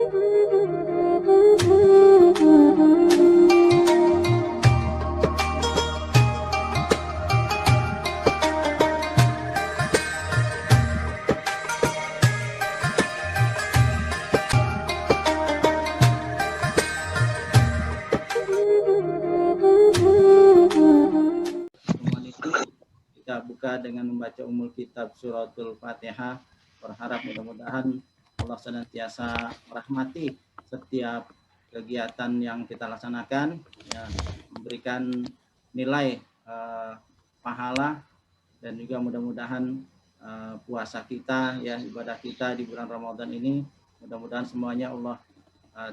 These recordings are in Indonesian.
Kita buka dengan membaca umul kitab suratul Fatihah. Berharap mudah-mudahan Allah senantiasa merahmati setiap kegiatan yang kita laksanakan, ya, memberikan nilai pahala, dan juga mudah-mudahan puasa kita, ya, ibadah kita di bulan Ramadan ini, mudah-mudahan semuanya Allah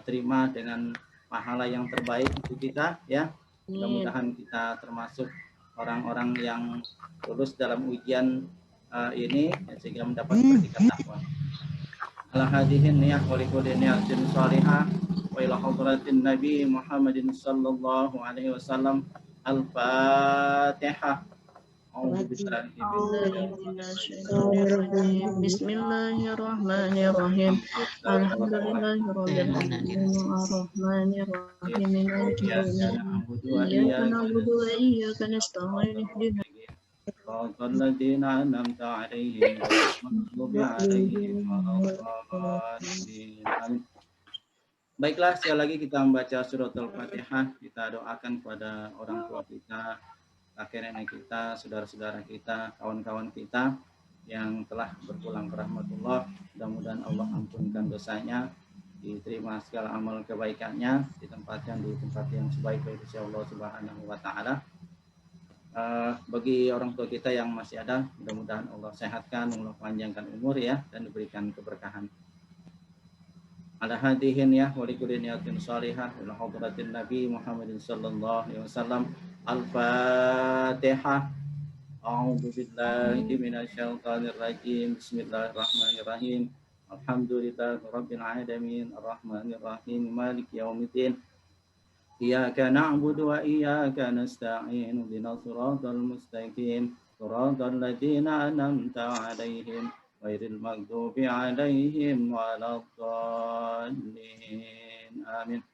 terima dengan pahala yang terbaik untuk kita, ya. Mudah-mudahan kita termasuk orang-orang yang lulus dalam ujian ini, ya, sehingga mendapat predikat takwa. Ala hadihin niyah wa likulli niyatin salihah wa ila hadratin Nabi Muhammadin sallallahu alaihi wasallam. Al-Fatihah. Bismillahirrahmanirrahim. Alhamdulillahirrahmanirrahim. Ar-Rahmanirrahim. Iyyaka na'budu wa iyyaka nasta'in. Ihdinas siratal ladzina an'amta 'alaihim ghairil maghdubi 'alaihim waladdallin. Baiklah, sekali lagi kita membaca suratul Fatihah. Kita doakan kepada orang tua kita, kakek nenek kita, saudara-saudara kita, kawan-kawan kita yang telah berpulang ke rahmatullah. Mudah-mudahan Allah ampunkan dosanya, diterima segala amal kebaikannya, ditempatkan di tempat yang sebaik-baik insya Allah Subhanahu wa Ta'ala. Bagi orang tua kita yang masih ada, mudah-mudahan Allah sehatkan, Allah panjangkan umur, ya, dan diberikan keberkahan. Ala hadihin ya wa likulli niyatin salihah ila hadratin Nabi Muhammadin sallallahu alaihi wasallam. Al-Fatihah. A'udzu billahi minasyaitonir rajim. Bismillahirrahmanirrahim. Alhamdulillahi rabbil alamin arrahmanir rahim maliki yaumiddin. Iyyaka na'budu wa iyyaka nasta'in ihdinas siratal mustaqim siratal ladzina an'amta 'alaihim ghairil maghdubi 'alaihim waladdallin. Amin.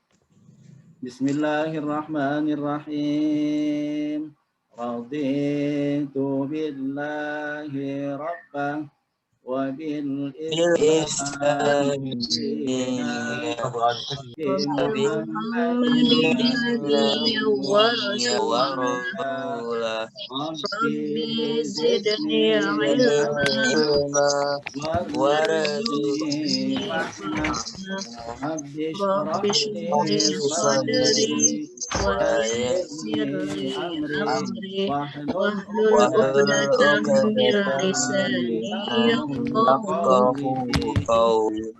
Bismillahirrahmanirrahim. Raditu billahi rabbah wa bil Islam Rabbi zidni ilma warzuqni fahma Rabbi shrah li sadri wa yassir li amri wahlul 'uqdatam min lisani yafqahu qawli.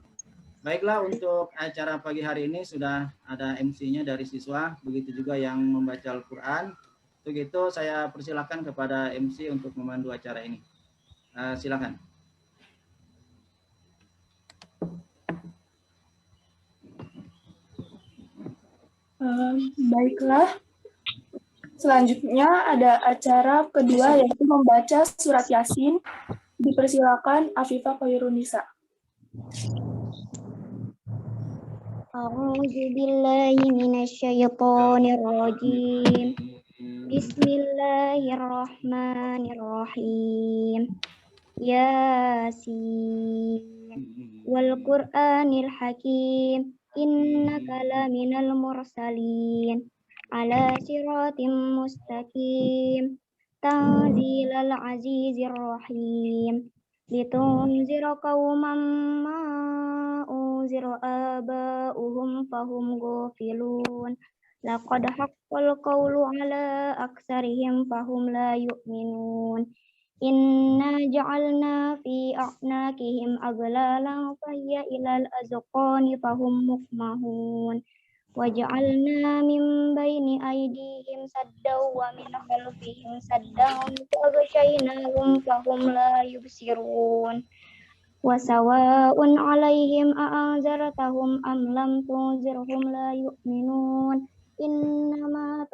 Baiklah, untuk acara pagi hari ini sudah ada MC-nya dari siswa, begitu juga yang membaca Al-Quran. Untuk itu saya persilakan kepada MC untuk memandu acara ini. Silakan. Baiklah. Selanjutnya ada acara kedua yaitu membaca surat Yasin. Dipersilakan Afifah Khairunisa. A'udzu billahi minasyaitonir rajim. Bismillahirrahmanirrahim. Yasin wal Qur'anil Hakim. Innaka laminal mursalin ala siratim mustaqim. Tanzilal azizir rahim. Litunzira qauman ma unzira aba'uhum fahum ghafilun. Laqad haqqal qawlu ala aksarihim fahum la yu'minun. Inna ja'alna fi a'naqihim aglalan fahiyya ilal azqani fahum muqmahun. Waja'alna min baini aydihim saddaw wa min khalfihim saddaw faghshaynahum fahum la yubsirun. Wa sawa'un 'alaihim a'anzartahum am lam tunzirhum la yu'minun. Innama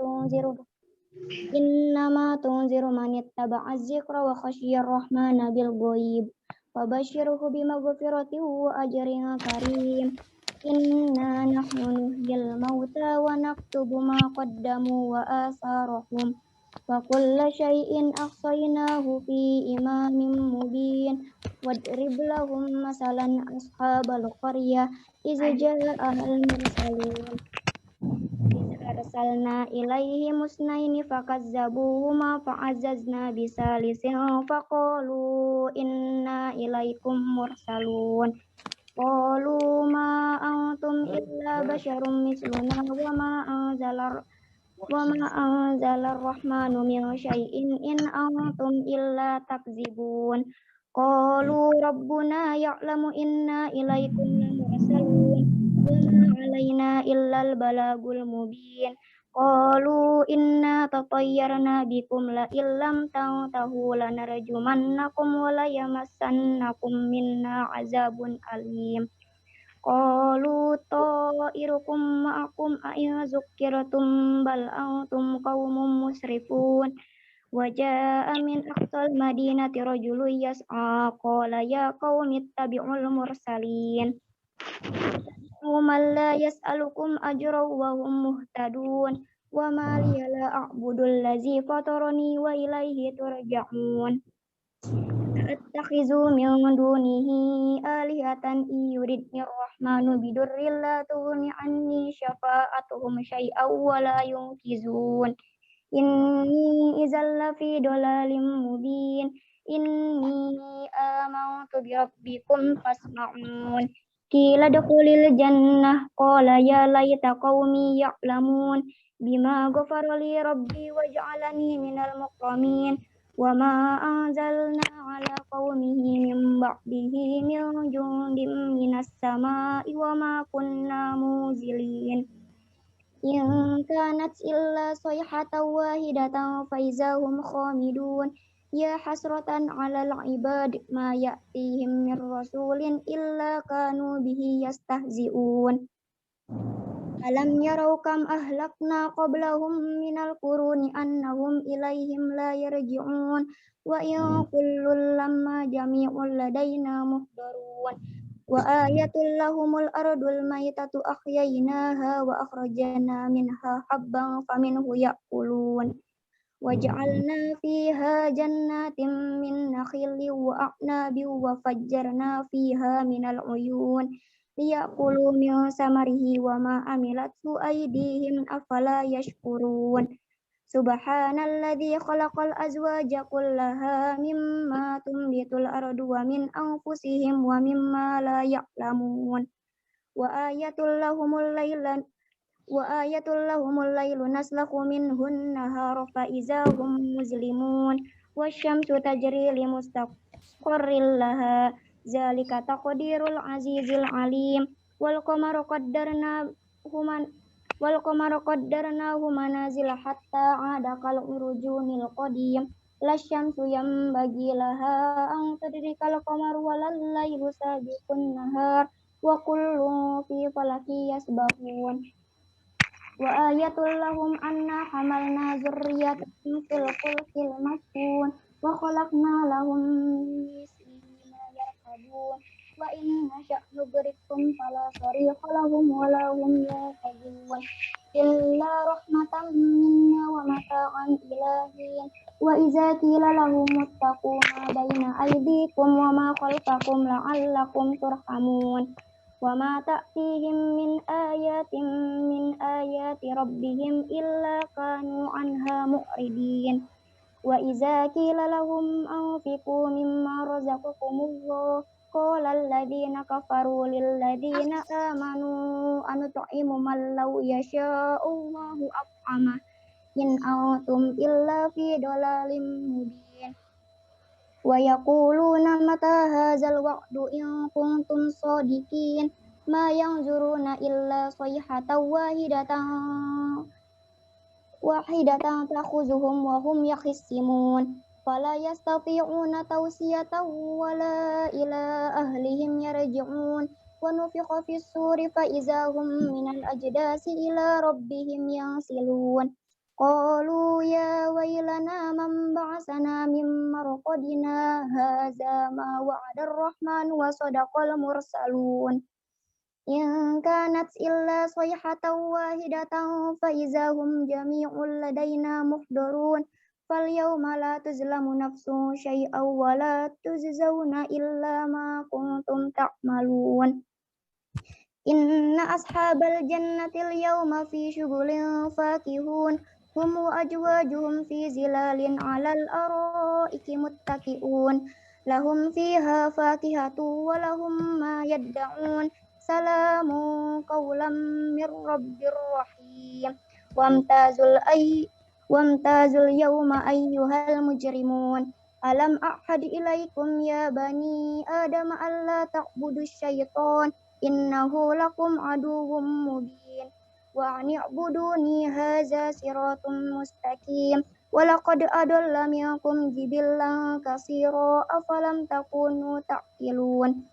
tunziru man ittaba'a dzikra wa khasyiyar rahmana bil ghaib. Fabashshirhu bimaghfiratin wa ajrin karim. Inna nahnu nuhyil mauta wa naktubu ma qaddamu wa atharahum wa kulla syai'in ahsaynahu fi imamin mubin wadrib lahum masalan ashabal qaryah iz ja'ahal mursalun iz arsalna ilaihi musnaini fakazzabuhuma fa'azzazna bisalisin faqalu inna ilaikum mursalun qalu ma antum illa basyarum misluna wa ma anzalar rahmanu min syai'in in antum illa takzibun qalu rabbuna ya'lamu inna ilaikum lamursalun wa ma alaina illal balagul mubin qalu inna tatayyarna bikum la illam tantahu lanarjumannakum wa la yamassannakum minna azabun alim qalu ta'irukum ma'akum a'in zukkiratum bal antum qaumun musrifun wa jaa'a min aqsal madinati rajulun yas'a qala ya qaumi ittabi'ul mursalin man la yas'alukum ajran wa hum muhtadun wa ma liya la a'budul ladzi fatarani wa ilaihi turja'un attakhizu min dunihi alihatan yuridnir rahmanu bidurrin la tughni anni syafa'atuhum syai'aw wa la yunkizun inni idzal lafi dhalalim mubin inni amantu bi rabbikum fasma'un qila dukhulil jannah qala ya laita qaumi ya'lamun bima ghafara li rabbi waj'alani minal mukramin wa ma anzalna ala qaumihi min ba'dihi min jundin minas sama'i wa ma kunna muzilin in kanat illa sayhatan wahidatan fa izahum khamidun ya hasratan 'alal 'ibad ma ya'tihim min rasulin illa kanu bihi yastahzi'un alam yarau kam ahlakna qablahum minal quruni annahum ilaihim la yarji'un wa in kullun lamma jami'un ladaina muhdarun wa ayatul lahumul ardul maytatu ahyaynaha wa akhrajna minha habban faminhu ya'kulun waj'alna fiha jannatin min nakhilin wa a'nabin wa fajjarna fiha minal uyun liya'kulu min samarihi wa ma amilathu aydihim afala yashkurun subhanalladzi khalaqal azwaja kullaha mimma tunbitul ardu wa min anfusihim wa mimma la ya'lamun wa ayatul lahumul lailu naslakhu minhun nahara fa izahum muzlimun wasyamsu tajri li mustaqarril laha zalika taqdirul azizil alim wal qamara qaddarnahu manazila hatta ada kal urujunil qadim lasyamsu yanbaghi laha an tadrikal qamaru walal lailu sabiqun nahar wa kullun fi falaki yasbahun wa ayatul lahum anna hamalna zurriyatahum fil fulkil mashhun wa khalaqna lahum mislihi ma yarkabun wa in nasha' nughriqhum fala sarikha lahum wa lahum yaqabun illa rahmatan minna wa mata'an ilahin wa idza qila lahum ittaqu ma baina aydikum wa ma khalfakum la'allakum turhamun wa ma ta'tihim min ayati rabbihim illa kanu anha mu'ridin wa idza qila lahum anfiqu mimma razaqakumullah qala alladziina kafaru lil ladziina aamanu anut'imu man law yasha'u Allahu at'amah in antum illa fi dhalalim mubin wa yaquluna mata hadzal wa'du in kuntum shadiqin ma yanzuruna illa sayhatan wahidatan takhuzuhum wa hum yakhisimun fala yastati'una tawsiyatan wala ila ahlihim yarji'un wa nufikha fis suri fa izahum minal ajdasi ila rabbihim yansilun qalu ya waylana man ba'asana min marqadina hadza ma wa'ada ar-rahman wa sadaqal mursalun إن كانت إلا صيحة واحدة فإذا هم جميع لدينا محضرون فاليوم لا تظلم نفس شيئا ولا تجزون إلا ما كنتم تعملون إن أصحاب الجنة اليوم في شغل فاكهون هم وأزواجهم في ظلال على الأرائك متكئون لهم فيها فاكهة ولهم ما يدعون سلام قولا من رب رحيم وامتازوا اليوم أيها المجرمون ألم أعهد إليكم يا بني آدم ألا تعبدوا الشيطان إنه لكم عدو مبين وأن اعبدوني هذا صراط مستقيم ولقد أضل منكم جبلا كثيرا أفلم تكونوا تعقلون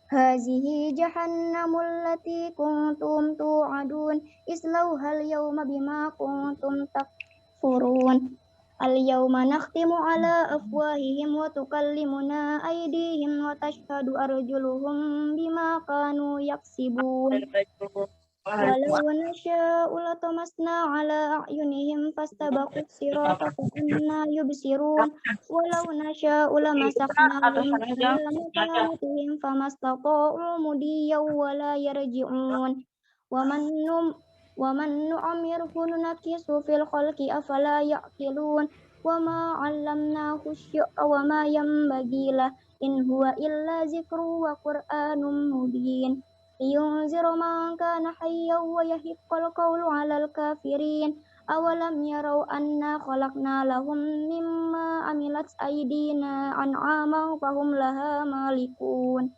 هذه جهنم التي كنتم توعدون اصلوها اليوم بما كنتم تكفرون اليوم نختم على أفواههم وتكلمنا أيديهم وتشهد أرجلهم بما كانوا يكسبون ولو نشاء لطمسنا على أعينهم فاستبقوا الصراط فأنى يبصرون ولو نشاء لمسخناهم على مكانتهم فما استطاعوا مضيا ولا يرجعون ومن نعمره ننكسه في الخلق أفلا يعقلون وما علمناه الشعر وما ينبغي له إن هو إلا ذكر وقرآن مبين لينذر من كان حيا ويحق القول على الكافرين أولم يروا أنا خلقنا لهم مما عملت أيدينا أنعاما فهم لها مالكون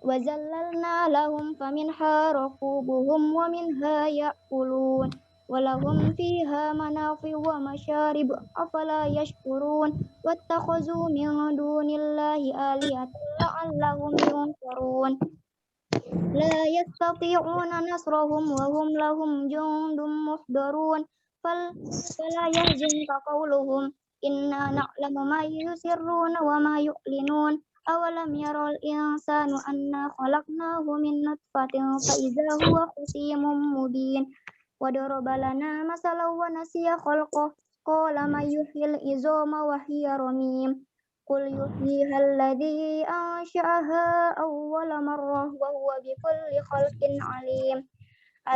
وذللنا لهم فمنها ركوبهم ومنها يأكلون ولهم فيها منافع ومشارب أفلا يشكرون واتخذوا من دون الله آلهة لعلهم ينصرون لا يستطيعون نصرهم وهم لهم جند محضرون فلا يحزنك قولهم إنا نعلم ما يسرون وما يعلنون أولم يرى الإنسان أنا خلقناه من نطفة فإذا هو خصيم مبين وضرب لنا مثلا ونسي خلقه قال من يحيي العظام وهي رميم قل يحييها الذي أنشأها أول مرة وهو بكل خلق عليم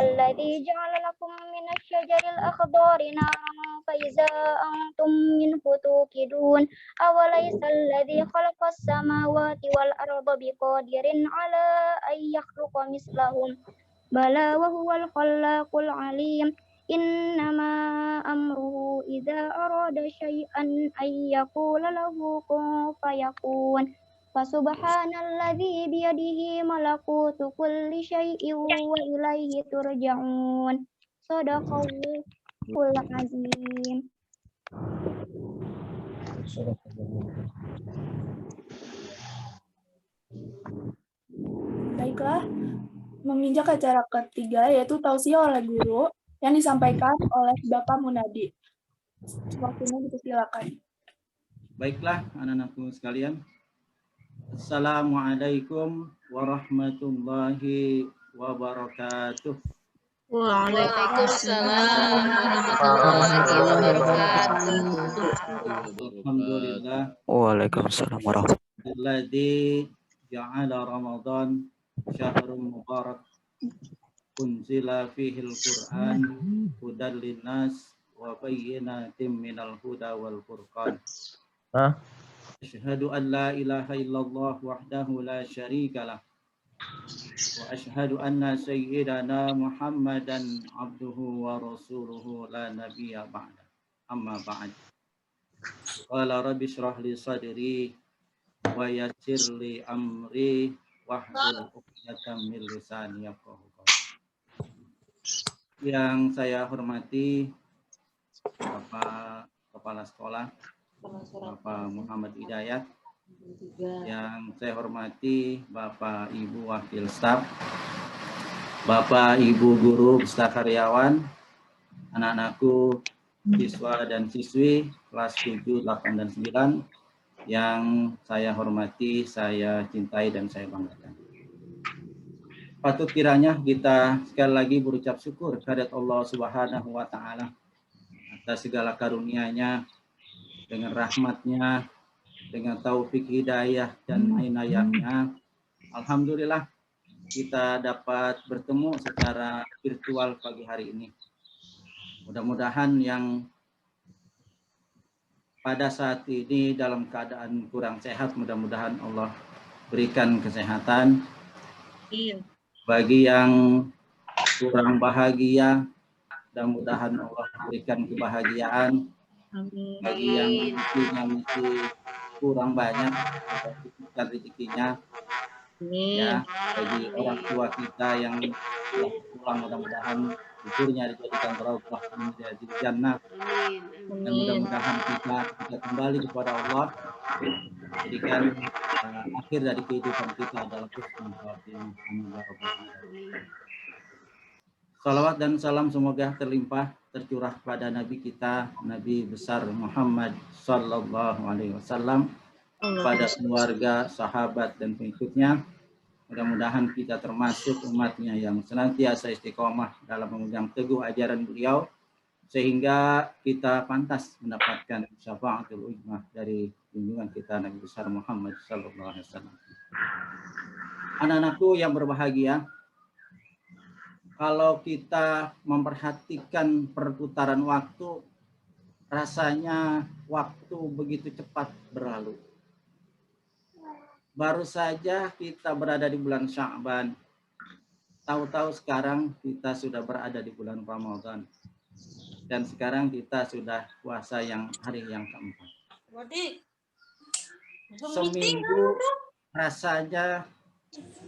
الذي جعل لكم من الشجر الأخضر نارا فإذا أنتم منه توقدون أوليس الذي خلق السماوات والأرض بقادر على أن يخلق مثلهم بلى وهو الخلاق العليم إنما أمره إذا أراد شيئا أن يقول له كن فيكون فسبحان الذي بيده ملكوت كل شيء وإليه ترجعون صدق الله العظيم. Baiklah, menginjak acara ketiga yaitu tausiah oleh guru yang disampaikan oleh Bapak Munadi. Waktunya dipersilakan. Baiklah anak-anakku sekalian. Assalamualaikum warahmatullahi wabarakatuh. Waalaikumsalam warahmatullahi wabarakatuh. Alhamdulillah. Waalaikumsalam warahmatullahi Alladzi ja'ala Ramadan syahrul mubarak unzila fihil Qur'an hudan linnas wa bayyinatin minal huda wal furqan. Asyhadu an la ilaha illallah wahdahu la syarika lah wa asyhadu anna sayyidana Muhammadan abduhu wa rasuluhu la nabiyya ba'da. Amma ba'd. Qala rabbi shrah li sadri wa yassir li amri wahlul 'uqdatam min lisani yafqahu qawli. Yang saya hormati Bapak Kepala Sekolah Bapak Muhammad Hidayat, yang saya hormati Bapak Ibu Wakil Staf, Bapak Ibu Guru beserta karyawan, anak-anakku, siswa dan siswi kelas 7, 8, dan 9 yang saya hormati, saya cintai, dan saya banggakan. Patut kiranya kita sekali lagi berucap syukur kehadirat Allah Subhanahu wa Ta'ala atas segala karunia-Nya, dengan rahmat-Nya, dengan taufik hidayah dan inayah-Nya. Alhamdulillah kita dapat bertemu secara virtual pagi hari ini. Mudah-mudahan yang pada saat ini dalam keadaan kurang sehat, mudah-mudahan Allah berikan kesehatan. Bagi yang kurang bahagia, mudah-mudahan Allah berikan kebahagiaan. Bagi yang rezekinya masih kurang banyak, Allah rezekinya. Ya, bagi orang tua kita yang telah pulang, mudah-mudahan kuburnya dijadikan raudhah menjadi jannah. Dan mudah-mudahan kita kembali kepada Allah, jadikan akhir dari kehidupan kita adalah husnul khatimah. Salawat dan salam semoga terlimpah tercurah pada Nabi kita, Nabi besar Muhammad Sallallahu Alaihi Wasallam, pada keluarga, sahabat dan pengikutnya. Mudah-mudahan kita termasuk umatnya yang senantiasa istiqomah dalam memegang teguh ajaran beliau, sehingga kita pantas mendapatkan syafaatul uzmah dari junjungan kita Nabi besar Muhammad Sallallahu Alaihi Wasallam. Anak-anakku yang berbahagia, kalau kita memperhatikan perputaran waktu, rasanya waktu begitu cepat berlalu. Baru saja kita berada di bulan Sya'ban, tahu-tahu sekarang kita sudah berada di bulan Ramadan. Dan sekarang kita sudah puasa yang hari yang keempat. Seminggu rasanya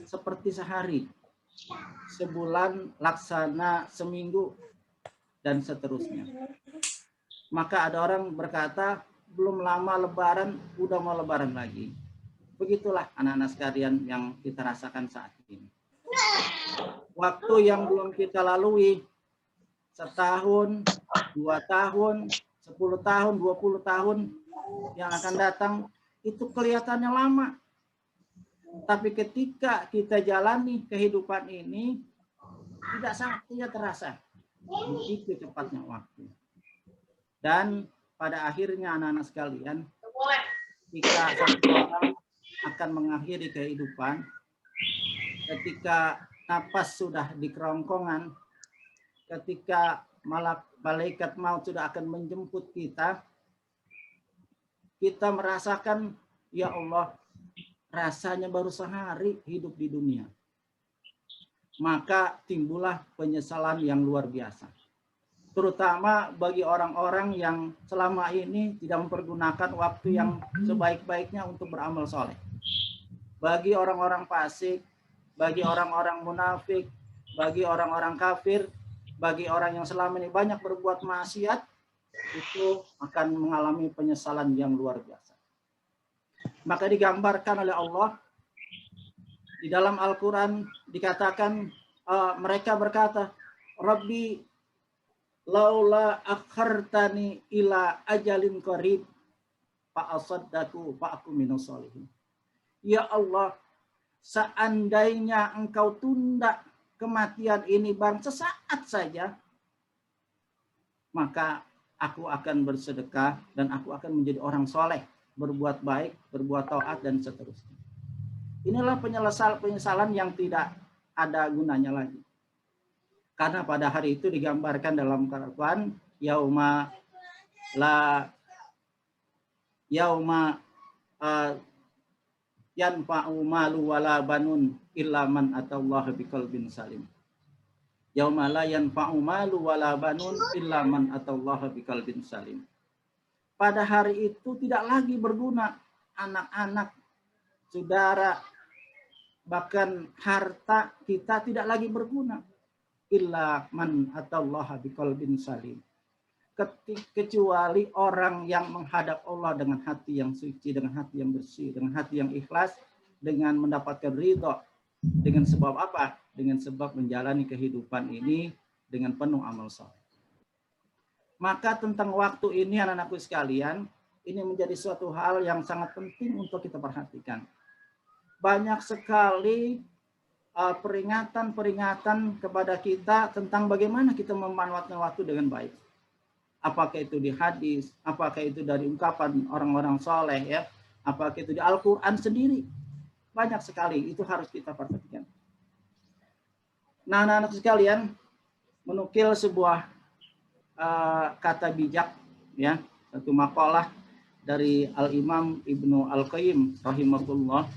seperti sehari. Sebulan laksana seminggu, dan seterusnya. Maka ada orang berkata, belum lama lebaran, udah mau lebaran lagi. Begitulah anak-anak sekalian yang kita rasakan saat ini. Waktu yang belum kita lalui, setahun, 2 tahun, 10 tahun, 20 tahun yang akan datang, itu kelihatannya lama. Tapi ketika kita jalani kehidupan ini, tidak terasa. Begitu cepatnya waktu. Dan pada akhirnya anak-anak sekalian, ketika seseorang akan mengakhiri kehidupan, ketika napas sudah di kerongkongan, ketika malaikat maut sudah akan menjemput kita, kita merasakan, ya Allah, rasanya baru sehari hidup di dunia. Maka timbullah penyesalan yang luar biasa. Terutama bagi orang-orang yang selama ini tidak mempergunakan waktu yang sebaik-baiknya untuk beramal soleh. Bagi orang-orang fasik, bagi orang-orang munafik, bagi orang-orang kafir, bagi orang yang selama ini banyak berbuat maksiat, itu akan mengalami penyesalan yang luar biasa. Maka digambarkan oleh Allah di dalam Al-Quran, dikatakan mereka berkata, Rabbi laula akhartani ila ajalin qarib fa asaddaku fa aku minas sholihin. Ya Allah, seandainya engkau tunda kematian ini barang sesaat saja, maka aku akan bersedekah dan aku akan menjadi orang soleh, berbuat baik, berbuat taat dan seterusnya. Inilah penyesalan yang tidak ada gunanya lagi. Karena pada hari itu digambarkan dalam Al-Quran, yauma yanfa'u malu wala banun illa man atallaha biqalbin salim. Yauma la yanfa'u malu wala banun illa man atallaha biqalbin salim. Pada hari itu tidak lagi berguna anak-anak, saudara, bahkan harta kita tidak lagi berguna. Illa man atallaha biqalbin salim. Kecuali orang yang menghadap Allah dengan hati yang suci, dengan hati yang bersih, dengan hati yang ikhlas, dengan mendapatkan ridho. Dengan sebab apa? Dengan sebab menjalani kehidupan ini dengan penuh amal saleh. Maka tentang waktu ini anak-anakku sekalian, ini menjadi suatu hal yang sangat penting untuk kita perhatikan. Banyak sekali peringatan-peringatan kepada kita tentang bagaimana kita memanfaatkan waktu dengan baik. Apakah itu di hadis, apakah itu dari ungkapan orang-orang soleh, ya, apakah itu di Al-Quran sendiri. Banyak sekali, itu harus kita perhatikan. Nah, anak-anak sekalian, menukil sebuah kata bijak, ya, satu makalah dari Al-Imam Ibnu Al-Qayyim rahimahullah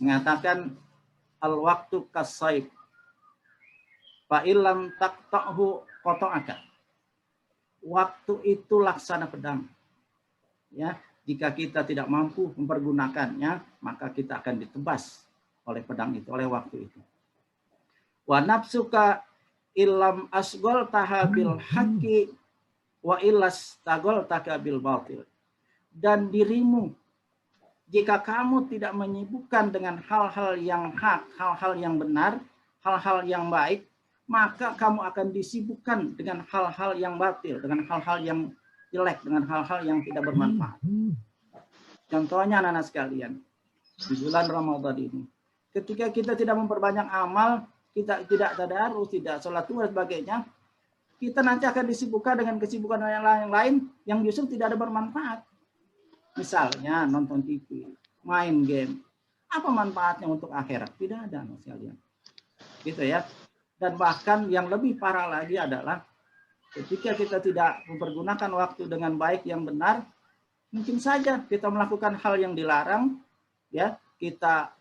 mengatakan al-waktu kas-saif fa illam taqta'hu qata'aka. Waktu itu laksana pedang. Ya, jika kita tidak mampu mempergunakannya, maka kita akan ditebas oleh pedang itu, oleh waktu itu. Wa nafsuka illam asgol tahabil haqqi wa illas tagol takabil batil. Dan dirimu, jika kamu tidak menyibukkan dengan hal-hal yang hak, hal-hal yang benar, hal-hal yang baik, maka kamu akan disibukkan dengan hal-hal yang batil, dengan hal-hal yang jelek, dengan hal-hal yang tidak bermanfaat. Contohnya anak-anak sekalian, di bulan Ramadan ini, ketika kita tidak memperbanyak amal, kita tidak tadarus, tidak sholat dan sebagainya, kita nanti akan disibukkan dengan kesibukan yang lain yang justru tidak ada bermanfaat. Misalnya nonton TV, main game. Apa manfaatnya untuk akhirat? Tidak ada, anak sekalian. Gitu ya. Dan bahkan yang lebih parah lagi adalah ketika kita tidak mempergunakan waktu dengan baik yang benar, mungkin saja kita melakukan hal yang dilarang, ya, kita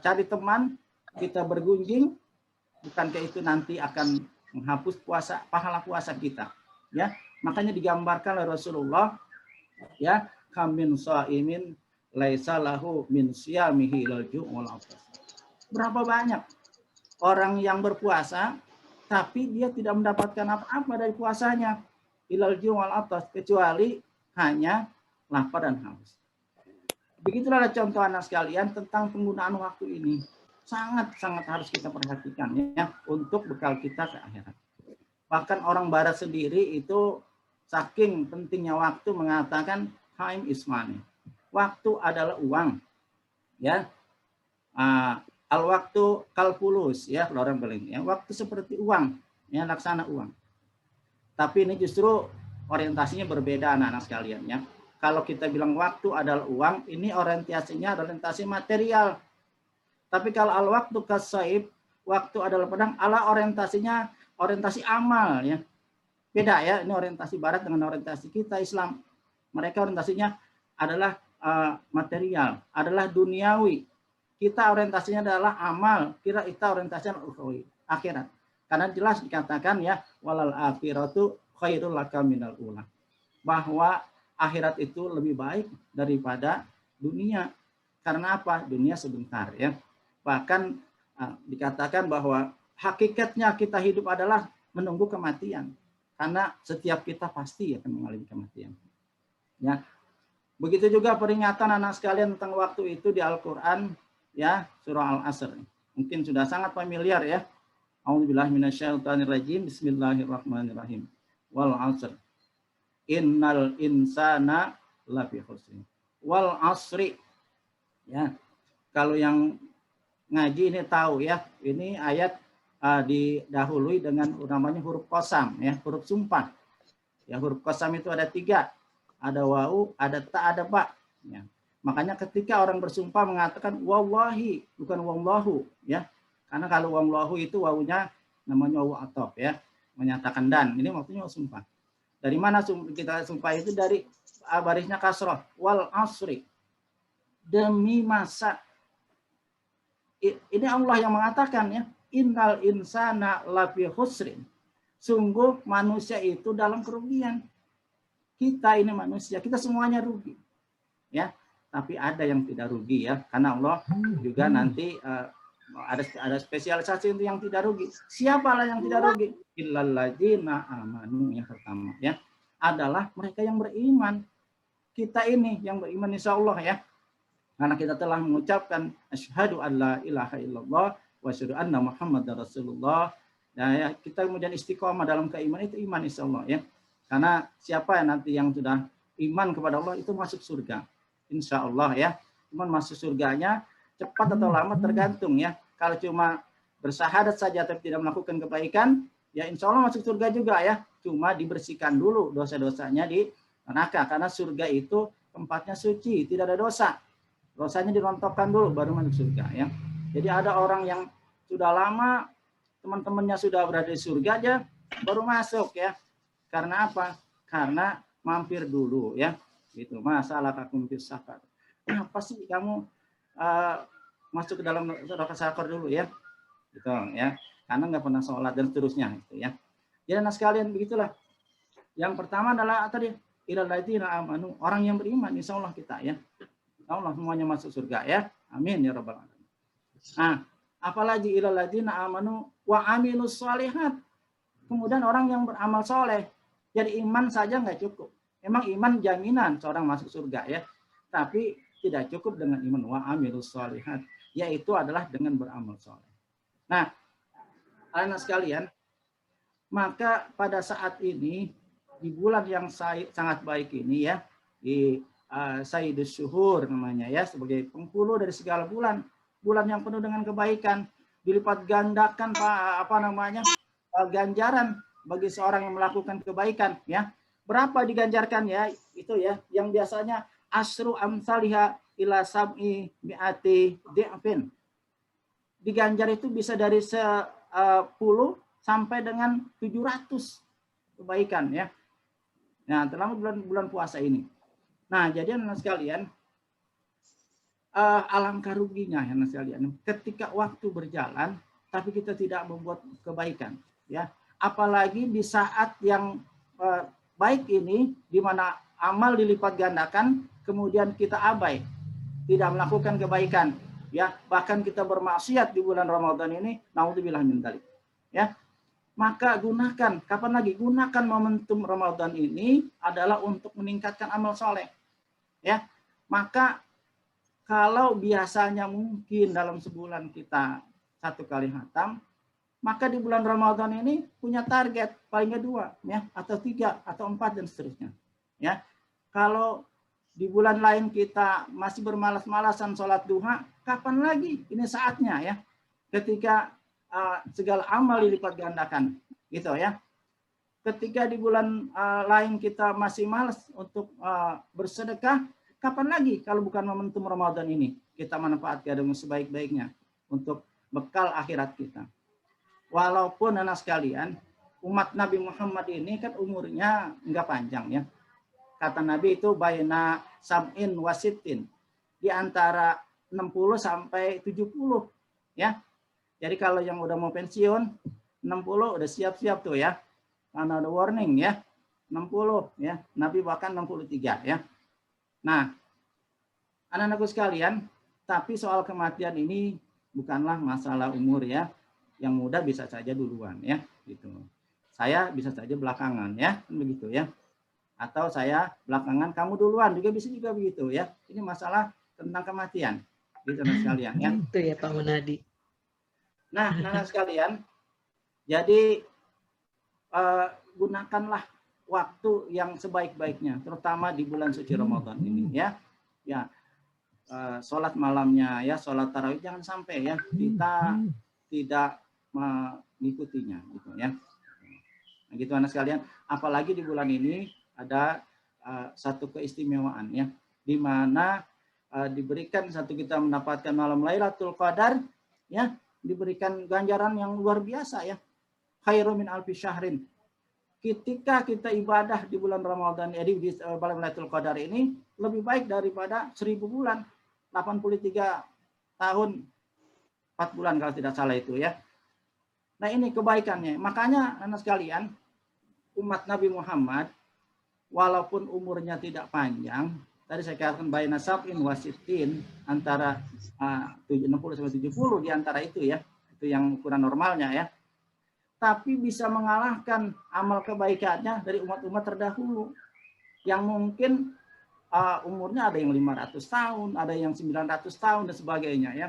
cari teman, kita bergunjing, bukankah itu nanti akan menghapus pahala puasa kita, ya. Makanya digambarkan oleh Rasulullah, ya, kamin shaimin laisa lahu min siyamihi ilal ju' wal atas. Berapa banyak orang yang berpuasa tapi dia tidak mendapatkan apa-apa dari puasanya, ilal ju' wal atas, kecuali hanya lapar dan haus. Begitulah contoh anak sekalian tentang penggunaan waktu ini. Sangat-sangat harus kita perhatikan, ya, untuk bekal kita ke akhirat. Bahkan orang barat sendiri itu saking pentingnya waktu mengatakan time is money. Waktu adalah uang, ya. Al-waktu kalpulus, ya, kalau orang bilang, ya, waktu seperti uang, ya, laksana uang. Tapi ini justru orientasinya berbeda anak-anak sekalian, ya. Kalau kita bilang waktu adalah uang, ini orientasinya adalah orientasi material. Tapi kalau al-waktu kas-saif, waktu adalah pedang, ala orientasinya orientasi amal, ya. Beda, ya, ini orientasi barat dengan orientasi kita Islam. Mereka orientasinya adalah material, adalah duniawi. Kita orientasinya adalah amal, kita orientasinya ukhrawi, akhirat. Karena jelas dikatakan, ya, walal akhiratu khairul laka minal ula. Bahwa akhirat itu lebih baik daripada dunia. Karena apa? Dunia sebentar, ya. Bahkan dikatakan bahwa hakikatnya kita hidup adalah menunggu kematian. Karena setiap kita pasti akan mengalami kematian. Ya. Begitu juga peringatan anak sekalian tentang waktu itu di Al-Qur'an, ya, surah Al-Asr. Mungkin sudah sangat familiar, ya. A'udzubillahi minasyaitonirrajim. Bismillahirrahmanirrahim. Wal 'asr. Innal insana lafi khusr. Wal 'asri. Ya. Kalau yang ngaji ini tahu, ya, ini ayat didahului dengan namanya huruf qasam, ya, huruf sumpah. Ya, huruf qasam itu ada 3. Ada wau, ada ta, ada ba. Ya. Makanya ketika orang bersumpah mengatakan wallahi, bukan wallahu, ya. Karena kalau wallahu itu wawunya namanya wawu atop, ya, menyatakan dan. Ini maksudnya sumpah. Dari mana kita sumpah itu? Dari barisnya kasroh, wal asri, demi masa. Ini Allah yang mengatakan, ya, innal insana lafi khusrin. Sungguh manusia itu dalam kerugian. Kita ini manusia, kita semuanya rugi, ya. Tapi ada yang tidak rugi, ya, karena Allah juga nanti ada spesialisasi untuk yang tidak rugi. Siapalah yang tidak rugi? Illal ladzina amanu, yang pertama, ya, adalah mereka yang beriman. Kita ini yang beriman insya Allah, ya. Karena kita telah mengucapkan asyhadu an la ilaha illallah wa asyhadu anna muhammadar rasulullah. Nah, ya, kita kemudian istiqomah dalam keimanan, itu iman insya Allah, ya. Karena siapa yang nanti yang sudah iman kepada Allah itu masuk surga. Insya Allah, ya. Cuman masuk surganya cepat atau lama tergantung, ya. kalau cuma bersyahadat saja tapi tidak melakukan kebaikan, ya insya Allah masuk surga juga ya. Cuma dibersihkan dulu dosa-dosanya di neraka, karena surga itu tempatnya suci, tidak ada dosa. Dosanya dirontokkan dulu baru masuk surga ya. Jadi ada orang yang sudah lama teman-temannya sudah berada di surga aja baru masuk ya. Karena apa? Karena mampir dulu ya. Gitu. Masalah kakum fis sakar. Kenapa sih kamu masuk ke dalam neraka sakar dulu ya? Gitu ya. Karena nggak pernah sholat dan seterusnya gitu ya. Jadi anak sekalian begitulah. Yang pertama adalah tadi ilal ladzina amanu, orang yang beriman, insya Allah kita ya. Insya Allah semuanya masuk surga ya. Amin ya rabbal alamin. Nah, apalagi ilal ladzina amanu wa amilus shalihat. Kemudian orang yang beramal soleh. Jadi iman saja nggak cukup. Emang iman jaminan seorang masuk surga ya. Tapi tidak cukup dengan iman wa amilus shalihat, yaitu adalah dengan beramal soleh. Nah, anak sekalian, maka pada saat ini di bulan yang sangat baik ini ya, di Sayyidus Syuhur namanya ya, sebagai penghulu dari segala bulan, bulan yang penuh dengan kebaikan, dilipat gandakan ganjaran bagi seorang yang melakukan kebaikan ya. Berapa diganjarkan ya? Itu ya, yang biasanya asru amsalha ila sab'i mi'ati di'fin. Diganjar itu bisa dari 10 sampai dengan 700 kebaikan ya. Nah, terutama bulan puasa ini. Nah, jadi anak sekalian, alangkah ruginya ya anak sekalian, ketika waktu berjalan tapi kita tidak membuat kebaikan ya. Apalagi di saat yang baik ini, di mana amal dilipat gandakan, kemudian kita abai, tidak melakukan kebaikan ya, bahkan kita bermaksiat di bulan Ramadan ini, naudzubillah min dzalik ya. Maka gunakan, kapan lagi? Gunakan momentum Ramadan ini adalah untuk meningkatkan amal soleh ya. Maka kalau biasanya mungkin dalam sebulan kita 1 kali khatam, maka di bulan Ramadan ini punya target paling nggak 2 ya, atau 3 atau 4 dan seterusnya ya. Kalau di bulan lain kita masih bermalas-malasan sholat duha, kapan lagi? Ini saatnya ya, ketika segala amal dilipat gandakan gitu ya. Ketika di bulan lain kita masih malas untuk bersedekah, kapan lagi kalau bukan momentum Ramadan ini kita manfaatkan dengan sebaik-baiknya untuk bekal akhirat kita. Walaupun anak sekalian, umat Nabi Muhammad ini kan umurnya enggak panjang ya. Kata Nabi itu baina sab'in wasitin, di antara 60 sampai 70 ya. Jadi kalau yang udah mau pensiun 60 udah siap-siap tuh ya. Karena ada warning ya. 60 ya. Nabi bahkan 63 ya. Nah, anak-anakku sekalian, tapi soal kematian ini bukanlah masalah umur ya. Yang muda bisa saja duluan ya, gitu. Saya bisa saja belakangan ya, begitu ya. Atau saya belakangan, kamu duluan juga bisa juga begitu ya. Ini masalah tentang kematian, gitu sekalian ya. Itu ya Pak Munadi. Nah, anak sekalian, jadi gunakanlah waktu yang sebaik-baiknya, terutama di bulan suci Ramadan ini ya. Ya, sholat malamnya ya, sholat tarawih jangan sampai ya kita tidak mengikutinya gitu ya. Nah, gitu anak sekalian, apalagi di bulan ini ada satu keistimewaan ya, di mana diberikan kita mendapatkan malam Lailatul Qadar ya, diberikan ganjaran yang luar biasa ya. Khairum min alfi syahrin. Ketika kita ibadah di bulan Ramadan di malam Lailatul Qadar ini lebih baik daripada 1000 bulan, 83 tahun 4 bulan kalau tidak salah itu ya. Nah, ini kebaikannya. Makanya anak sekalian, umat Nabi Muhammad walaupun umurnya tidak panjang, tadi saya katakan baina sab'in wasitin, antara 60 sampai 70 di antara itu ya. Itu yang ukuran normalnya ya. Tapi bisa mengalahkan amal kebaikannya dari umat-umat terdahulu yang mungkin umurnya ada yang 500 tahun, ada yang 900 tahun dan sebagainya ya.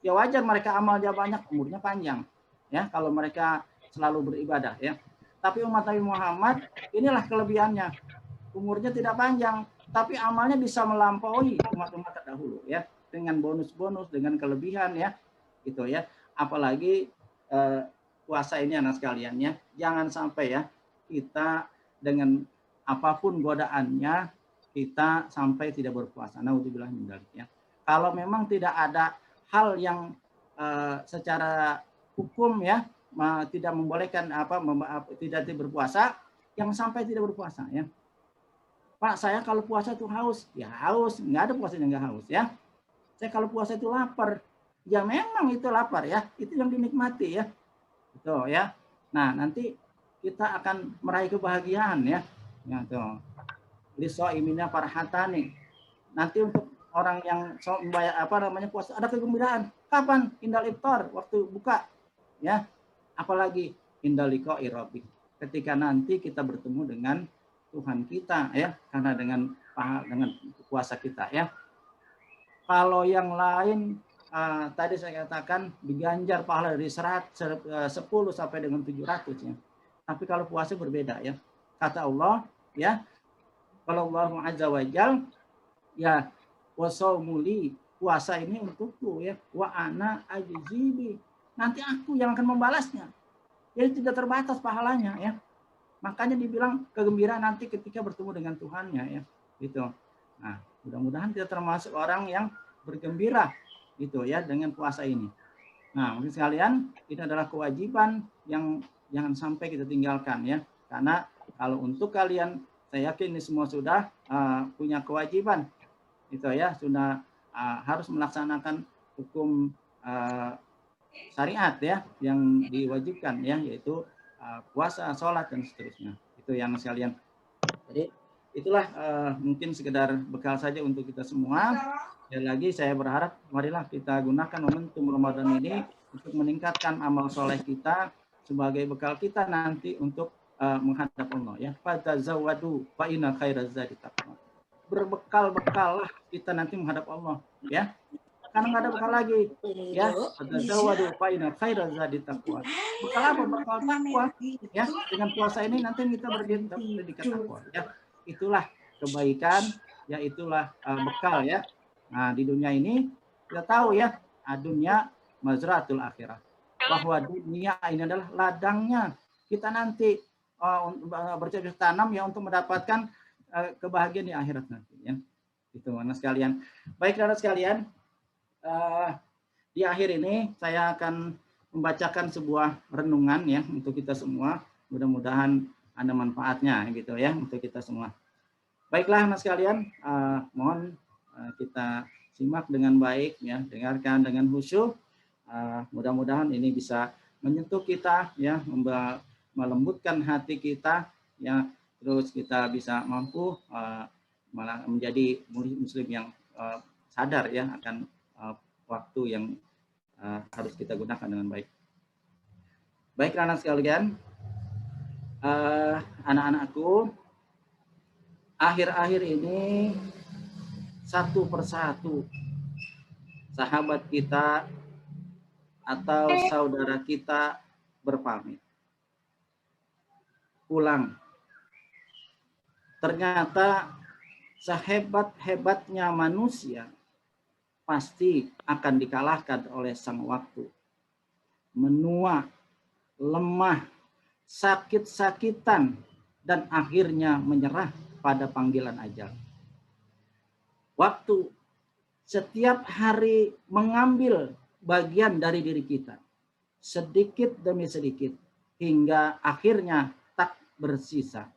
Ya wajar mereka amalnya banyak, umurnya panjang ya kalau mereka selalu beribadah ya. Tapi umat Nabi Muhammad inilah kelebihannya. Umurnya tidak panjang, tapi amalnya bisa melampaui umat-umat terdahulu ya, dengan bonus-bonus, dengan kelebihan ya. Gitu ya. apalagi puasa ini anak sekalian ya, jangan sampai ya kita dengan apapun godaannya kita sampai tidak berpuasa. Naudzubillah min dzalik ya. Kalau memang tidak ada hal yang secara hukum ya tidak membolehkan tidak berpuasa, yang sampai tidak berpuasa ya. Pak, saya kalau puasa itu haus, ya haus, nggak ada puasa yang nggak haus ya. Saya kalau puasa itu lapar, ya memang itu lapar ya, itu yang dinikmati ya, itu ya. Nah nanti kita akan meraih kebahagiaan ya, tuh. Liso imina farhatani. Nanti untuk orang yang puasa ada kegembiraan. Kapan? Indal iftar, waktu buka ya. Apalagi indal liqa'i rabbih, ketika nanti kita bertemu dengan Tuhan kita ya, karena dengan puasa kita ya. Kalau yang lain tadi saya katakan diganjar pahala dari 10 sampai dengan 700 ya. Tapi kalau puasa berbeda ya. Kata Allah ya, kalau Allah azza wajal ya, wasaumuli, puasa ini untukku ya, wa ana ajzibi, nanti aku yang akan membalasnya. Jadi tidak terbatas pahalanya ya. Makanya dibilang kegembiraan nanti ketika bertemu dengan Tuhannya ya, gitu. Nah, mudah-mudahan kita termasuk orang yang bergembira gitu ya dengan puasa ini. Nah, mungkin sekalian, ini adalah kewajiban yang jangan sampai kita tinggalkan ya. Karena kalau untuk kalian, saya yakin ini semua sudah punya kewajiban gitu ya, sudah harus melaksanakan hukum syariat ya yang diwajibkan ya, yaitu puasa, sholat dan seterusnya. Itu yang sekalian. Jadi itulah mungkin sekedar bekal saja untuk kita semua. Dan lagi saya berharap marilah kita gunakan momentum Ramadan ini untuk meningkatkan amal soleh kita sebagai bekal kita nanti untuk menghadap Allah ya. Fatazawwadu fa inna khairaz zadi taqwa. Berbekal-bekallah kita nanti menghadap Allah ya. Karena nggak ada bekal lagi ya. Fatazawwadu fa inna khairaz zadi taqwa. Bekal apa? Bekal takwa ya. Dengan puasa ini nanti kita berdikat takwa ya. Itulah kebaikan ya, itulah bekal ya. Nah, di dunia ini kita tahu ya, dunia mazratul akhirah. Bahwa dunia ini adalah ladangnya kita nanti bercocok tanam ya untuk mendapatkan kebahagiaan di akhirat nanti ya. Itu anak sekalian. Baik anak sekalian, di akhir ini saya akan membacakan sebuah renungan ya untuk kita semua. Mudah-mudahan ada manfaatnya gitu ya untuk kita semua. Baiklah anak sekalian, mohon kita simak dengan baik ya, dengarkan dengan khusyuk. Mudah-mudahan ini bisa menyentuh kita ya, melembutkan hati kita ya, terus kita bisa mampu malah menjadi muslim yang sadar ya akan waktu yang harus kita gunakan dengan baik. Baiklah anak sekalian, anak-anakku, akhir-akhir ini satu persatu sahabat kita atau saudara kita berpamit pulang. Ternyata sehebat-hebatnya manusia pasti akan dikalahkan oleh sang waktu. Menua, lemah, sakit-sakitan, dan akhirnya menyerah pada panggilan ajal. Waktu setiap hari mengambil bagian dari diri kita, sedikit demi sedikit, hingga akhirnya tak bersisa.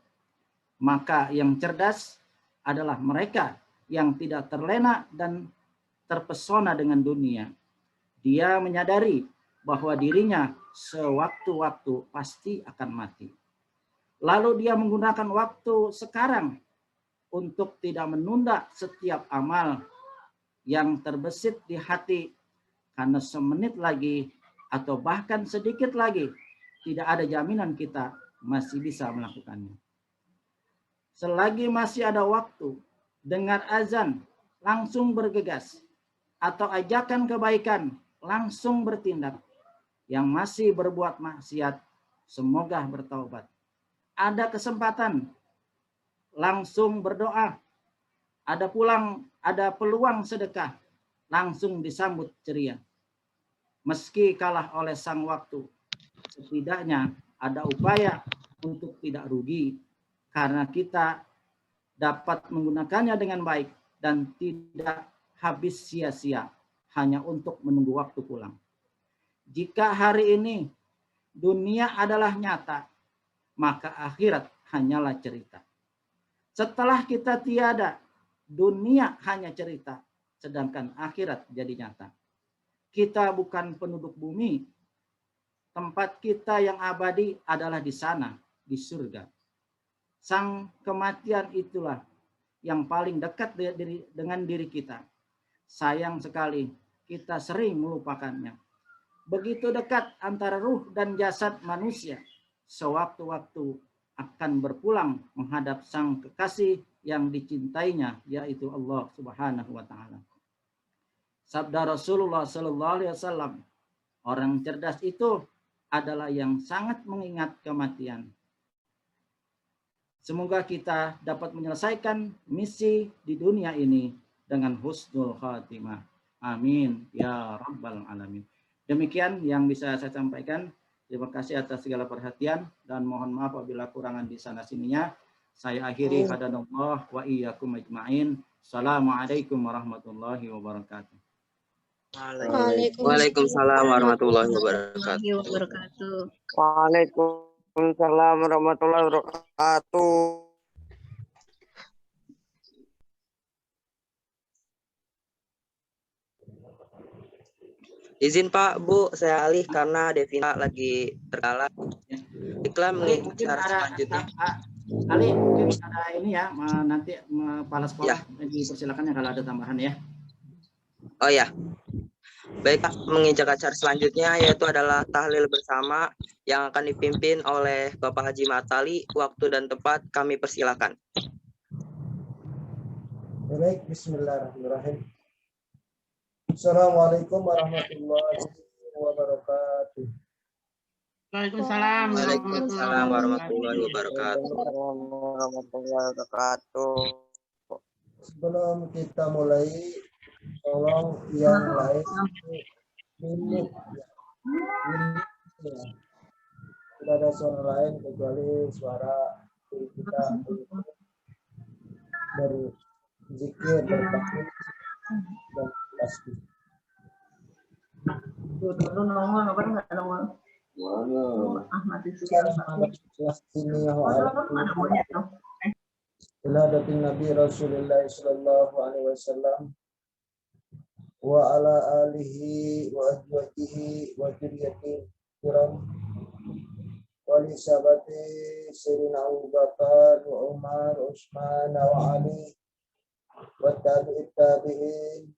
Maka yang cerdas adalah mereka yang tidak terlena dan terpesona dengan dunia. Dia menyadari bahwa dirinya sewaktu-waktu pasti akan mati. Lalu dia menggunakan waktu sekarang untuk tidak menunda setiap amal yang terbesit di hati, karena semenit lagi atau bahkan sedikit lagi tidak ada jaminan kita masih bisa melakukannya. Selagi masih ada waktu, dengar azan langsung bergegas, atau ajakan kebaikan langsung bertindak. Yang masih berbuat maksiat semoga bertaubat. Ada kesempatan langsung berdoa, ada peluang sedekah, langsung disambut ceria. meski kalah oleh sang waktu. Setidaknya ada upaya untuk tidak rugi karena kita dapat menggunakannya dengan baik dan tidak habis sia-sia hanya untuk menunggu waktu pulang. Jika hari ini dunia adalah nyata, maka akhirat hanyalah cerita. Setelah kita tiada, dunia hanya cerita, sedangkan akhirat jadi nyata. Kita bukan penduduk bumi. Tempat kita yang abadi adalah di sana, di surga. Sang kematian itulah yang paling dekat dengan diri kita. Sayang sekali, kita sering melupakannya. Begitu dekat antara ruh dan jasad manusia, sewaktu-waktu akan berpulang menghadap sang kekasih yang dicintainya, yaitu Allah Subhanahu wa Ta'ala. Sabda Rasulullah Sallallahu Alaihi Wasallam, orang cerdas itu adalah yang sangat mengingat kematian. Semoga kita dapat menyelesaikan misi di dunia ini dengan husnul khatimah. Amin ya rabbal alamin. Demikian yang bisa saya sampaikan. Terima kasih atas segala perhatian dan mohon maaf apabila kurangan di sana sininya. Saya akhiri hadanallah wa iyyakum ajmain. Assalamualaikum warahmatullahi wabarakatuh. Waalaikumsalam warahmatullahi wabarakatuh. Waalaikumsalam warahmatullahi wabarakatuh. Izin Pak, Bu, saya alih karena Devina lagi terkala. Iklan mengikuti cara selanjutnya. Ali, mungkin ada ini ya, nanti kepala sekolah dipersilakan ya kalau ada tambahan ya. Oh ya, baik Pak, mengejak acara selanjutnya yaitu adalah tahlil bersama yang akan dipimpin oleh Bapak Haji Matali. Waktu dan tempat kami persilakan. Baik, bismillahirrahmanirrahim. Assalamualaikum warahmatullahi wabarakatuh. Waalaikumsalam warahmatullahi wabarakatuh. Sebelum kita mulai, tolong yang lain minum ya. Tidak ada suara lain kecuali suara kita berzikir, bertakbir dan tasbih. Iladatin Nabi Rasulullah sallallahu alaihi wasallam wa ala alihi wa azwajihi wa dzurriyyatihi kiram wa li sahabati Sayyidina Abu Bakar wa Umar wa Utsman wa Ali wa tabi'in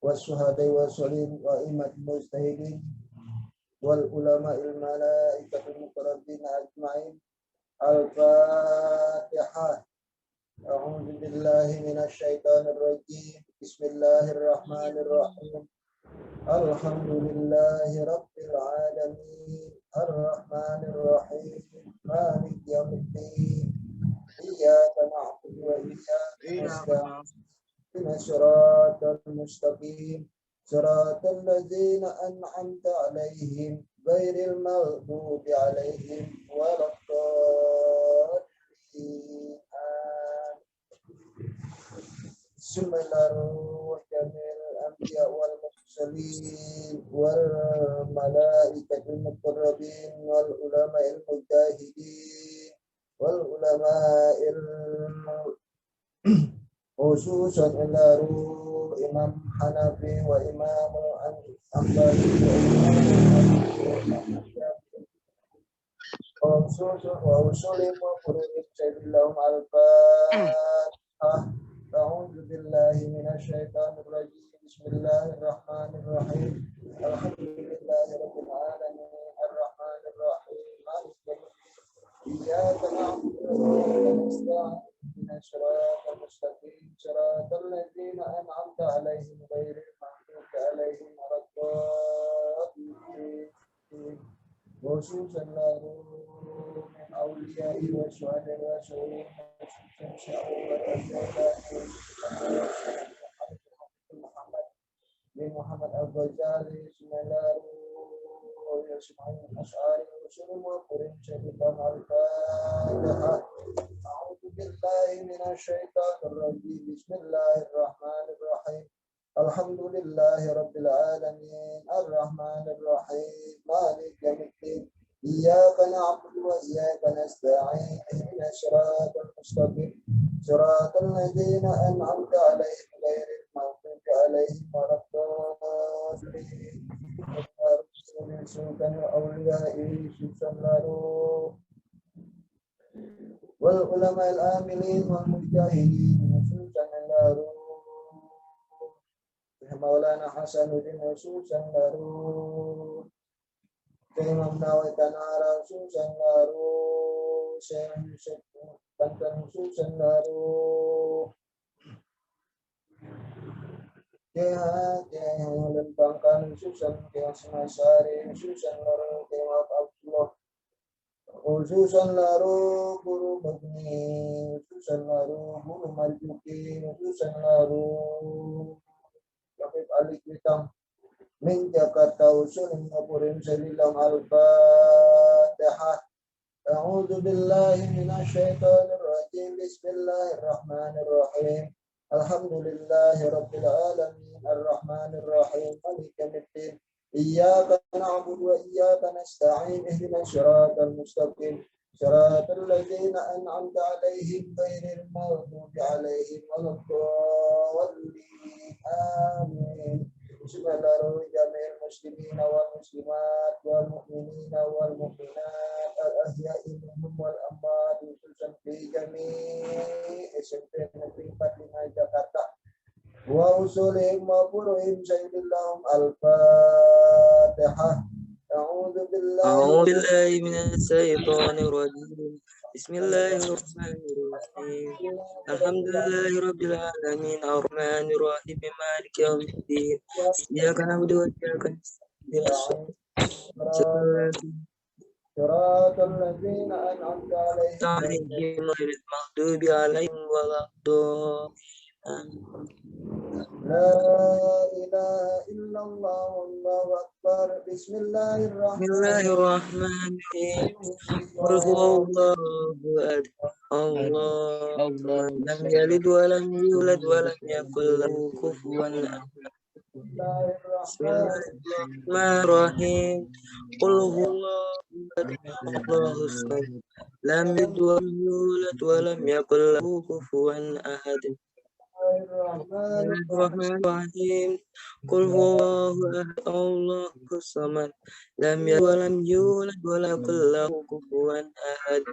wa syuhada wa sholihin wa imat mujtahidin wal ulama il malaikatul muqarrabin ajma'in. Al-Fatihah. A'udzu billahi minasy syaithanir rajim. Bismillahirrahmanirrahim. Alhamdulillahi rabbil alamin. Arrahmanir rahim. Maliki yaumiddin. Iyyaka na'budu wa iyyaka nasta'in. Ihdinas siratal mustaqim. Siratal ladzina an'amta 'alaihim ghairil maghdubi 'alaihim waladdallin. Bismillahirrahmanirrahim. Anbiya wal mursalin wal malaikatul muqarrabin wal ulama'il mujahidin wal ulama'il khususan ila Imam Hanafi wa Imam Ambali wa usulim wa furu'id sayyidillahum al-Fatihah. A'udzu billahi minasy syaithanir rajim. Bismillahirrahmanirrahim. Alhamdulillahi rabbil alamin. Arrahmanir rahim. Maliki yaumiddin. Iyyaka na'budu wa iyyaka nasta'in. Ihdinas siratal mustaqim. Siratal ladzina an'amta 'alaihim ghairil maghdubi 'alaihim waladdallin. Khususan lahu min awliya'i wa syuhada wa syuhid Muhammad bin محمد الغزالي بسم الله ويسمعون الأشعار وسلم وقرن شهيدا مع الفاتحة أعوذ بالله من الشيطان الرجيم بسم الله الرحمن الرحيم الحمد لله رب العالمين الرحمن الرحيم مالك يوم الدين إياك نعبد وإياك نستعين اهدنا الصراط المستقيم صراط الذين أنعمت عليهم غير المغضوب عليهم ولا الضالين sultan awliya'i susan laru wal ulama al amilin wal mujahidin susan laru Maulana Hasanuddin susan laru Imam Nawawi Tanara susan laru Syekh Yusuf Banten susan laru lembangkan susan yang semasari susan laru kemaf Abdullah susan laru guru bagni susan laru guru marjuki susan laru Habib Ali Kwitang min Jakarta usul ngapurin selilam al-fatihah a'udzu billahi minasyaitonir rajim bismillahirrahmanirrahim Alhamdulillahi Rabbil Alamin Ar-Rahmanir Rahim Maliki Yawmiddin Iyyaka na'budu wa iyyaka nasta'in ihdinas siratal mustaqim siratal ladzina an'amta 'alaihim ghairil maghdubi 'alaihim waladdallin amin Bismillahirrahmanirrahim muslimin wal muslimat wal mu'minina wal mu'minat al-ahya'i minhum wal amwat khususan fi jami' SMP Negeri 45 Jakarta wa usulihim wa furu'ihim sayyidillahum al-fatihah a'udzu billahi minash shaitonir rajim Bismillahirrahmanirrahim Alhamdulillahi Rabbil Alamin Ar-Rahmanir Rahim Maliki Yawmiddin Iyyaka na'budu wa iyyaka nasta'in siratal ladzina an'amta 'alaihim ghairil maghdubi 'alaihim waladdallin La ilaha illallah wallahu akbar Bismillahirrahmanirrahim Qul huwallahu ahad Allahu lam yalid wa lam yulad wa lam yakul lahu kufuwan ahad Bismillahirrahmanirrahim Qul huwallahu ahad Allahus samad lam yalid wa lam yulad wa lam yakul lahu kufuwan ahad Bismillahirrahmanirrahim Qul huwallahu ahad Allahus samad lam yalid wa lam yulad wa lam yakul lahu kufuwan ahad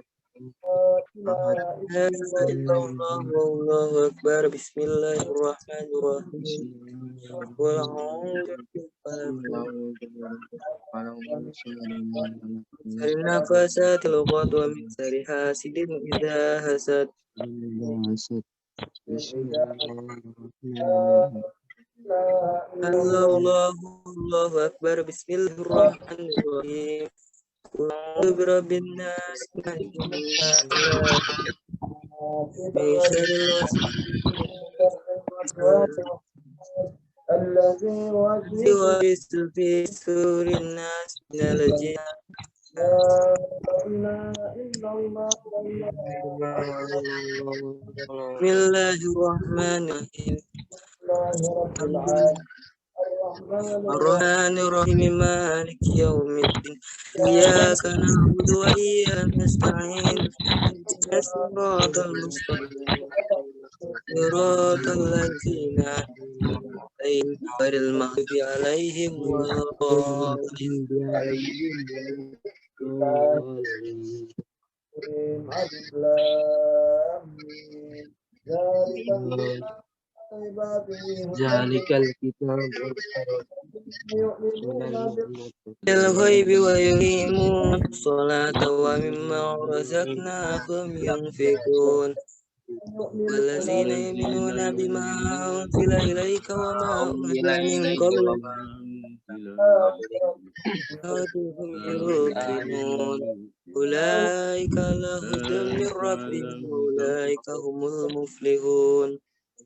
Allahu akbar Bismillahirrahmanirrahim Qul a'udzu nafasatil uqad wa min syarri hasidin idza hasad Allahu akbar Bismillahirrahmanirrahim Qul a'udzu birabbin nas malikin nas min syarril waswasil fi sudurin nas minal jinn Bismillahirrahmanirrahim Ar-Rahmanir Rahim Maliki Yawmiddin Iyyaka na'budu wa iyyaka nasta'in Siratal mustaqim Siratal ladzina ghairil maghdubi 'alaihim Zalikal kitab al-ghaibi wa yuqimun sholata wa mimma razaqnahum yunfiqun wallazina yu'minuna bima unzila ilayka wa ma unzila min qablika hum yuqinun ulaika lahum min rabbihim ulaika humul muflihun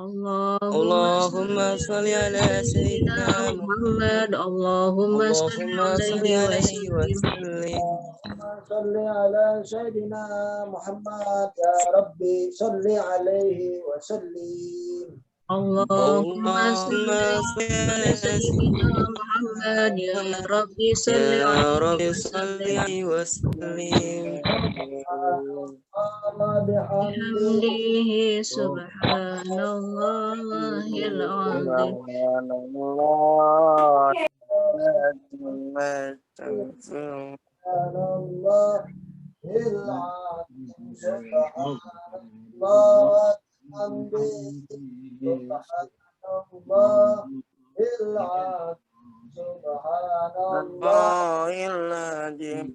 Allahumma salli ala Sayyidina Muhammad. Allahumma salli alaihi wa sallim. صل على سيدنا محمد يا ربي صل عليه وسلم. Allahumma salli ala Sayyidina Muhammad. Ya Rabbi salli alaihi wa sallim. Bihamdihi subhanallahil azim.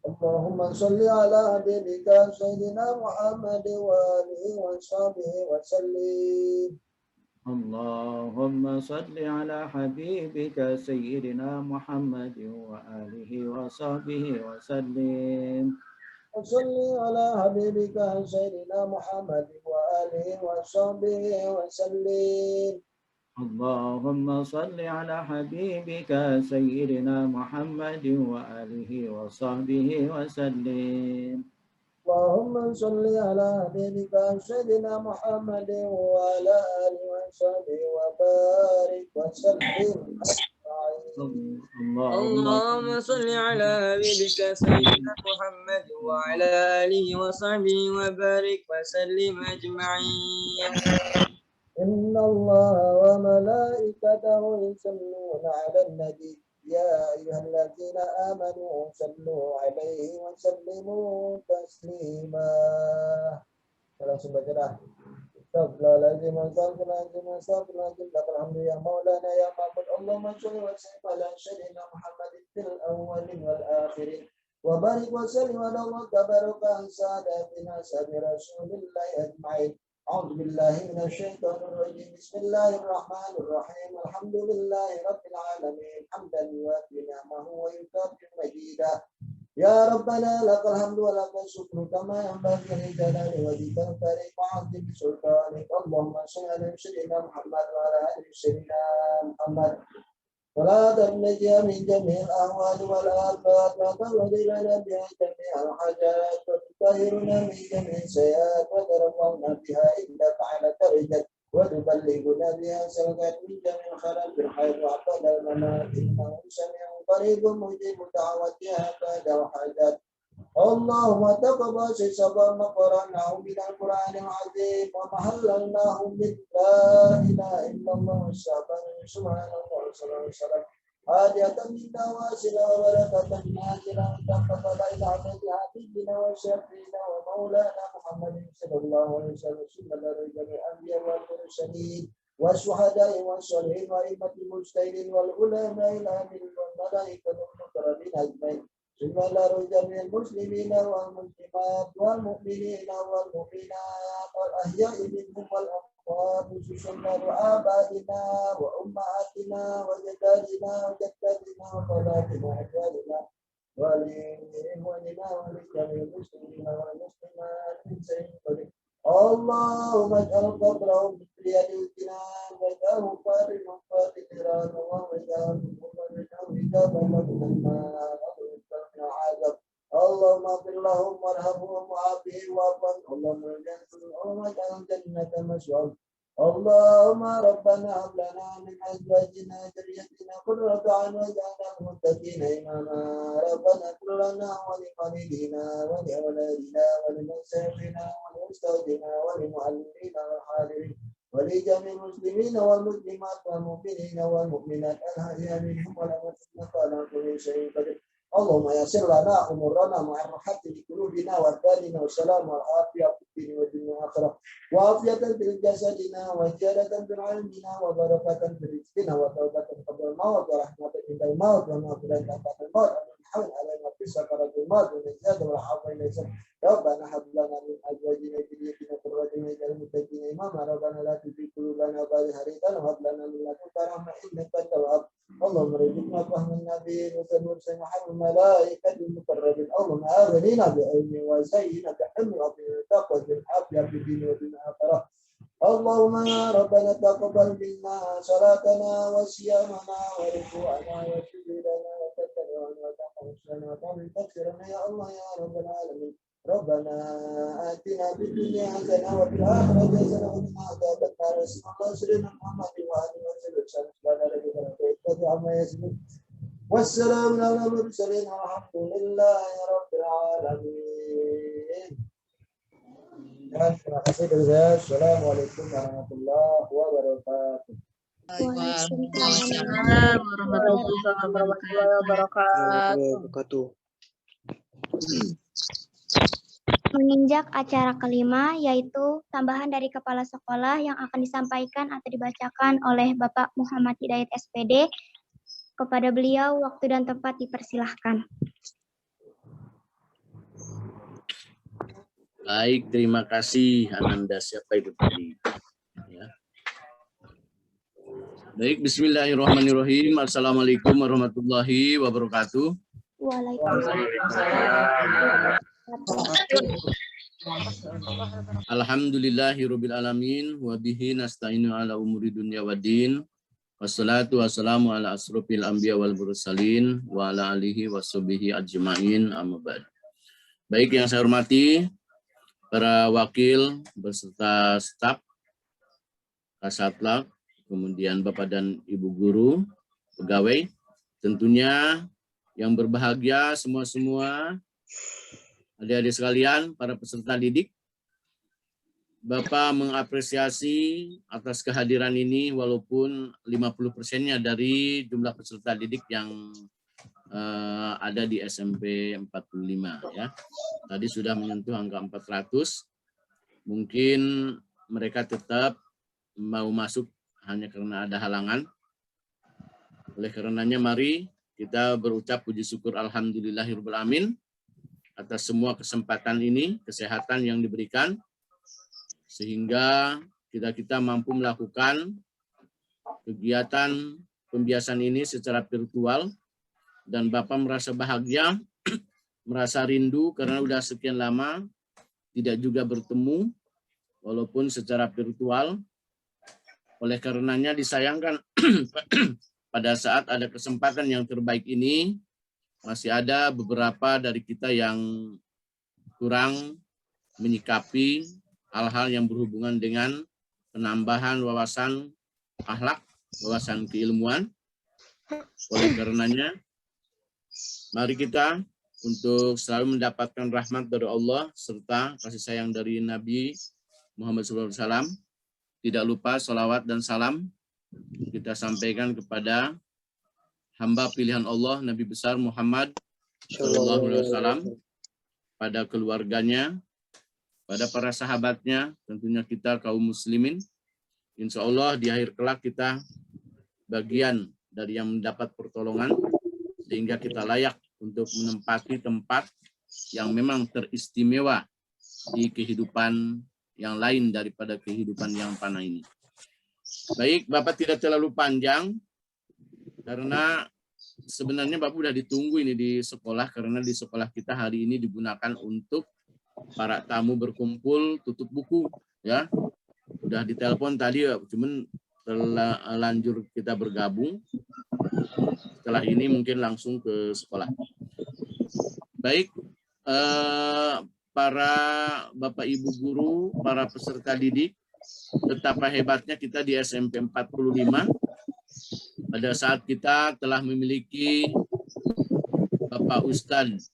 اللهم صل على حبيبك سيدنا محمد وآله وصحبه وسلم. اللهم صل على حبيبك سيدنا محمد وآله وصحبه وسلم. وصل على حبيبك سيدنا محمد وآله وصحبه وسلم. اللهم صل على حبيبك سيدنا محمد وآله وصحبه وسلم. اللهم صل على حبيبك سيدنا محمد وعلى آله وصحبه وبارك وسلم. اللهم صل على حبيبك سيدنا محمد وعلى آله وصحبه وبارك وسلم أجمعين. إن الله وملائكته يصلون على النبي يا أيها الذين آمنوا صلوا عليه وسلموا تسليما. Langsung baca dah. Astagfirullahaladzim, astagfirullahaladzim, astagfirullahaladzim. Alhamdulillah ya Maulana ya Ma'bud. Allahumma sholli wa sallim ala sayyidina Muhammadin fil awwalin wal akhirin. Wa barik wa sallim ala Allah tabaraka an sadatina sabi rasulillahi ajma'in. أعوذ بالله من الشيطان الرجيم. بسم الله الرحمن الرحيم. الحمد لله رب العالمين حمدا يوافي نعمه ويكافئ مجيدا. يا ربنا لك الحمد ولك الشكر كما ينبغي لجلال وجهك الكريم وعظيم سلطانك. اللهم صل على سيدنا محمد وعلى آل سيدنا محمد ولا تنجي من جميع الأهوال والآفات وتولي لنا بها جميع الحاجات وتطهرنا من جميع السيئات وترفعنا بها عندك على درجة وتبلغنا بها سرقات من جميع الخلل بالخير وعقد الممات إنه سميع قريب مجيب دعوتها بعد الحاجات. اللهم تقبل سبب ما قرأناه من القرآن العظيم ومحللناه من لا إله إلا الله سبحان الله صلى الله عليه وسلم حاجة منا واصلة وبركة نازلة تقبل إلى عبد حبيبنا وشفينا ومولانا محمد صلى الله عليه وسلم سنة جميع الأنبياء والمرسلين والشهداء والصالحين وأئمة المجتهدين والعلماء العاملين والملائكة المقربين أجمعين. ثم جميع المسلمين والمسلمات والمؤمنين والمؤمنات والأحياء منهم والأموات خصوصا آبائنا وأمهاتنا وجدادنا وجداتنا وخالاتنا وأجدادنا ولإخواننا ولجميع المسلمين والمسلمات من سيد. اللهم اجعل قبرهم بيد الجنان واجعله فارغا فاتحا واجعله حجابا من النار اللهم اغفر لهم وارحمهم وعافهم واعف عنهم اللهم اجعل الجنة مسواهم. اللهم ربنا هب لنا من ازواجنا وذريتنا قرة اعين واجعلنا للمتقين اماما. ربنا اغفر لنا ولوالدينا ولاولادنا ولمشايخنا ولأستاذنا ولمعلمينا والحاضرين ولجميع المسلمين والمسلمات والمؤمنين والمؤمنات الأحياء منهم والأموات إنك على كل شيء قدير. Allahumma yassir lana umurana ma'ar rahati li qulubina wa abdanina wa salam wa afiyah fid dini wa dunya akhirah wa afiyatan fil jasadina wa ziyadatan fil ilmina wa barakatan fil rizqina wa taubatan qabla al-maut wa rahmatan indal maut wa maghfiratan ba'da al-maut حول علينا في سكرات الموت والنجاة والعافية ليس ربنا هب لنا من أزواجنا ذريتنا قرة أعين واجعلنا للمتقين إماما ربنا لا تزغ قلوبنا بعد إذ هديتنا وهب لنا من لدنك رحمة إنك أنت الوهاب اللهم ارزقنا فهم النبيين وسنة محمد الملائكة المقربين اللهم آغننا بعلم وزينا بحلم وعافية وتقوى بالعافية في الدين والدنيا الآخرة اللهم يا ربنا تقبل منا صلاتنا وصيامنا وركوعنا وسجودنا وتكبيرنا وتحسنا وتعمل تكسرنا يا الله يا رب العالمين ربنا آتنا في الدنيا حسنة وفي الآخرة حسنة وقنا عذاب النار صلى الله سيدنا محمد وآله وسلم سبحان ربك عما يصفون والسلام على المرسلين والحمد لله رب العالمين. Terima kasih dari saya. Assalamualaikum warahmatullahi wabarakatuh. Waalaikumsalam warahmatullahi wabarakatuh. Menginjak acara kelima, yaitu tambahan dari kepala sekolah yang akan disampaikan atau dibacakan oleh Bapak Muhammad Hidayat SPD. Kepada beliau, waktu dan tempat dipersilahkan. Baik, terima kasih Ananda. Siapa itu tadi? Ya. Baik, bismillahirrahmanirrahim. Assalamualaikum warahmatullahi wabarakatuh. Alhamdulillahirabbil alamin wa bihi nasta'inu ala umuri dunya waddin. Wassalatu wassalamu ala asrofil anbiya wal mursalin wa ala alihi washabihi ajmain amma ba'd. Baik, yang saya hormati para wakil beserta staf Kasatlan, kemudian Bapak dan Ibu guru, pegawai, tentunya yang berbahagia semua adik-adik sekalian, para peserta didik. Bapak mengapresiasi atas kehadiran ini walaupun 50%-nya dari jumlah peserta didik yang ada di SMP 45 ya. Tadi sudah menyentuh angka 400. Mungkin mereka tetap mau masuk hanya karena ada halangan. Oleh karenanya mari kita berucap puji syukur alhamdulillahirabbil alamin atas semua kesempatan ini, kesehatan yang diberikan sehingga kita mampu melakukan kegiatan pembiasan ini secara virtual. Dan Bapak merasa bahagia, merasa rindu karena udah sekian lama tidak juga bertemu, walaupun secara virtual. Oleh karenanya disayangkan pada saat ada kesempatan yang terbaik ini, masih ada beberapa dari kita yang kurang menyikapi hal-hal yang berhubungan dengan penambahan wawasan akhlak, wawasan keilmuan. Oleh karenanya, mari kita untuk selalu mendapatkan rahmat dari Allah serta kasih sayang dari Nabi Muhammad SAW. Tidak lupa salawat dan salam kita sampaikan kepada hamba pilihan Allah Nabi besar Muhammad SAW, pada keluarganya, pada para sahabatnya, tentunya kita kaum muslimin. Insya Allah di akhir kelak kita bagian dari yang mendapat pertolongan sehingga kita layak untuk menempati tempat yang memang teristimewa di kehidupan yang lain daripada kehidupan yang fana ini. Baik, Bapak tidak terlalu panjang karena sebenarnya Bapak sudah ditunggu ini di sekolah, karena di sekolah kita hari ini digunakan untuk para tamu berkumpul tutup buku ya. Sudah ditelepon tadi, cuman terlanjur kita bergabung. Setelah ini mungkin langsung ke sekolah. Baik, para Bapak Ibu guru, para peserta didik, betapa hebatnya kita di SMP 45 pada saat kita telah memiliki Bapak Ustadz,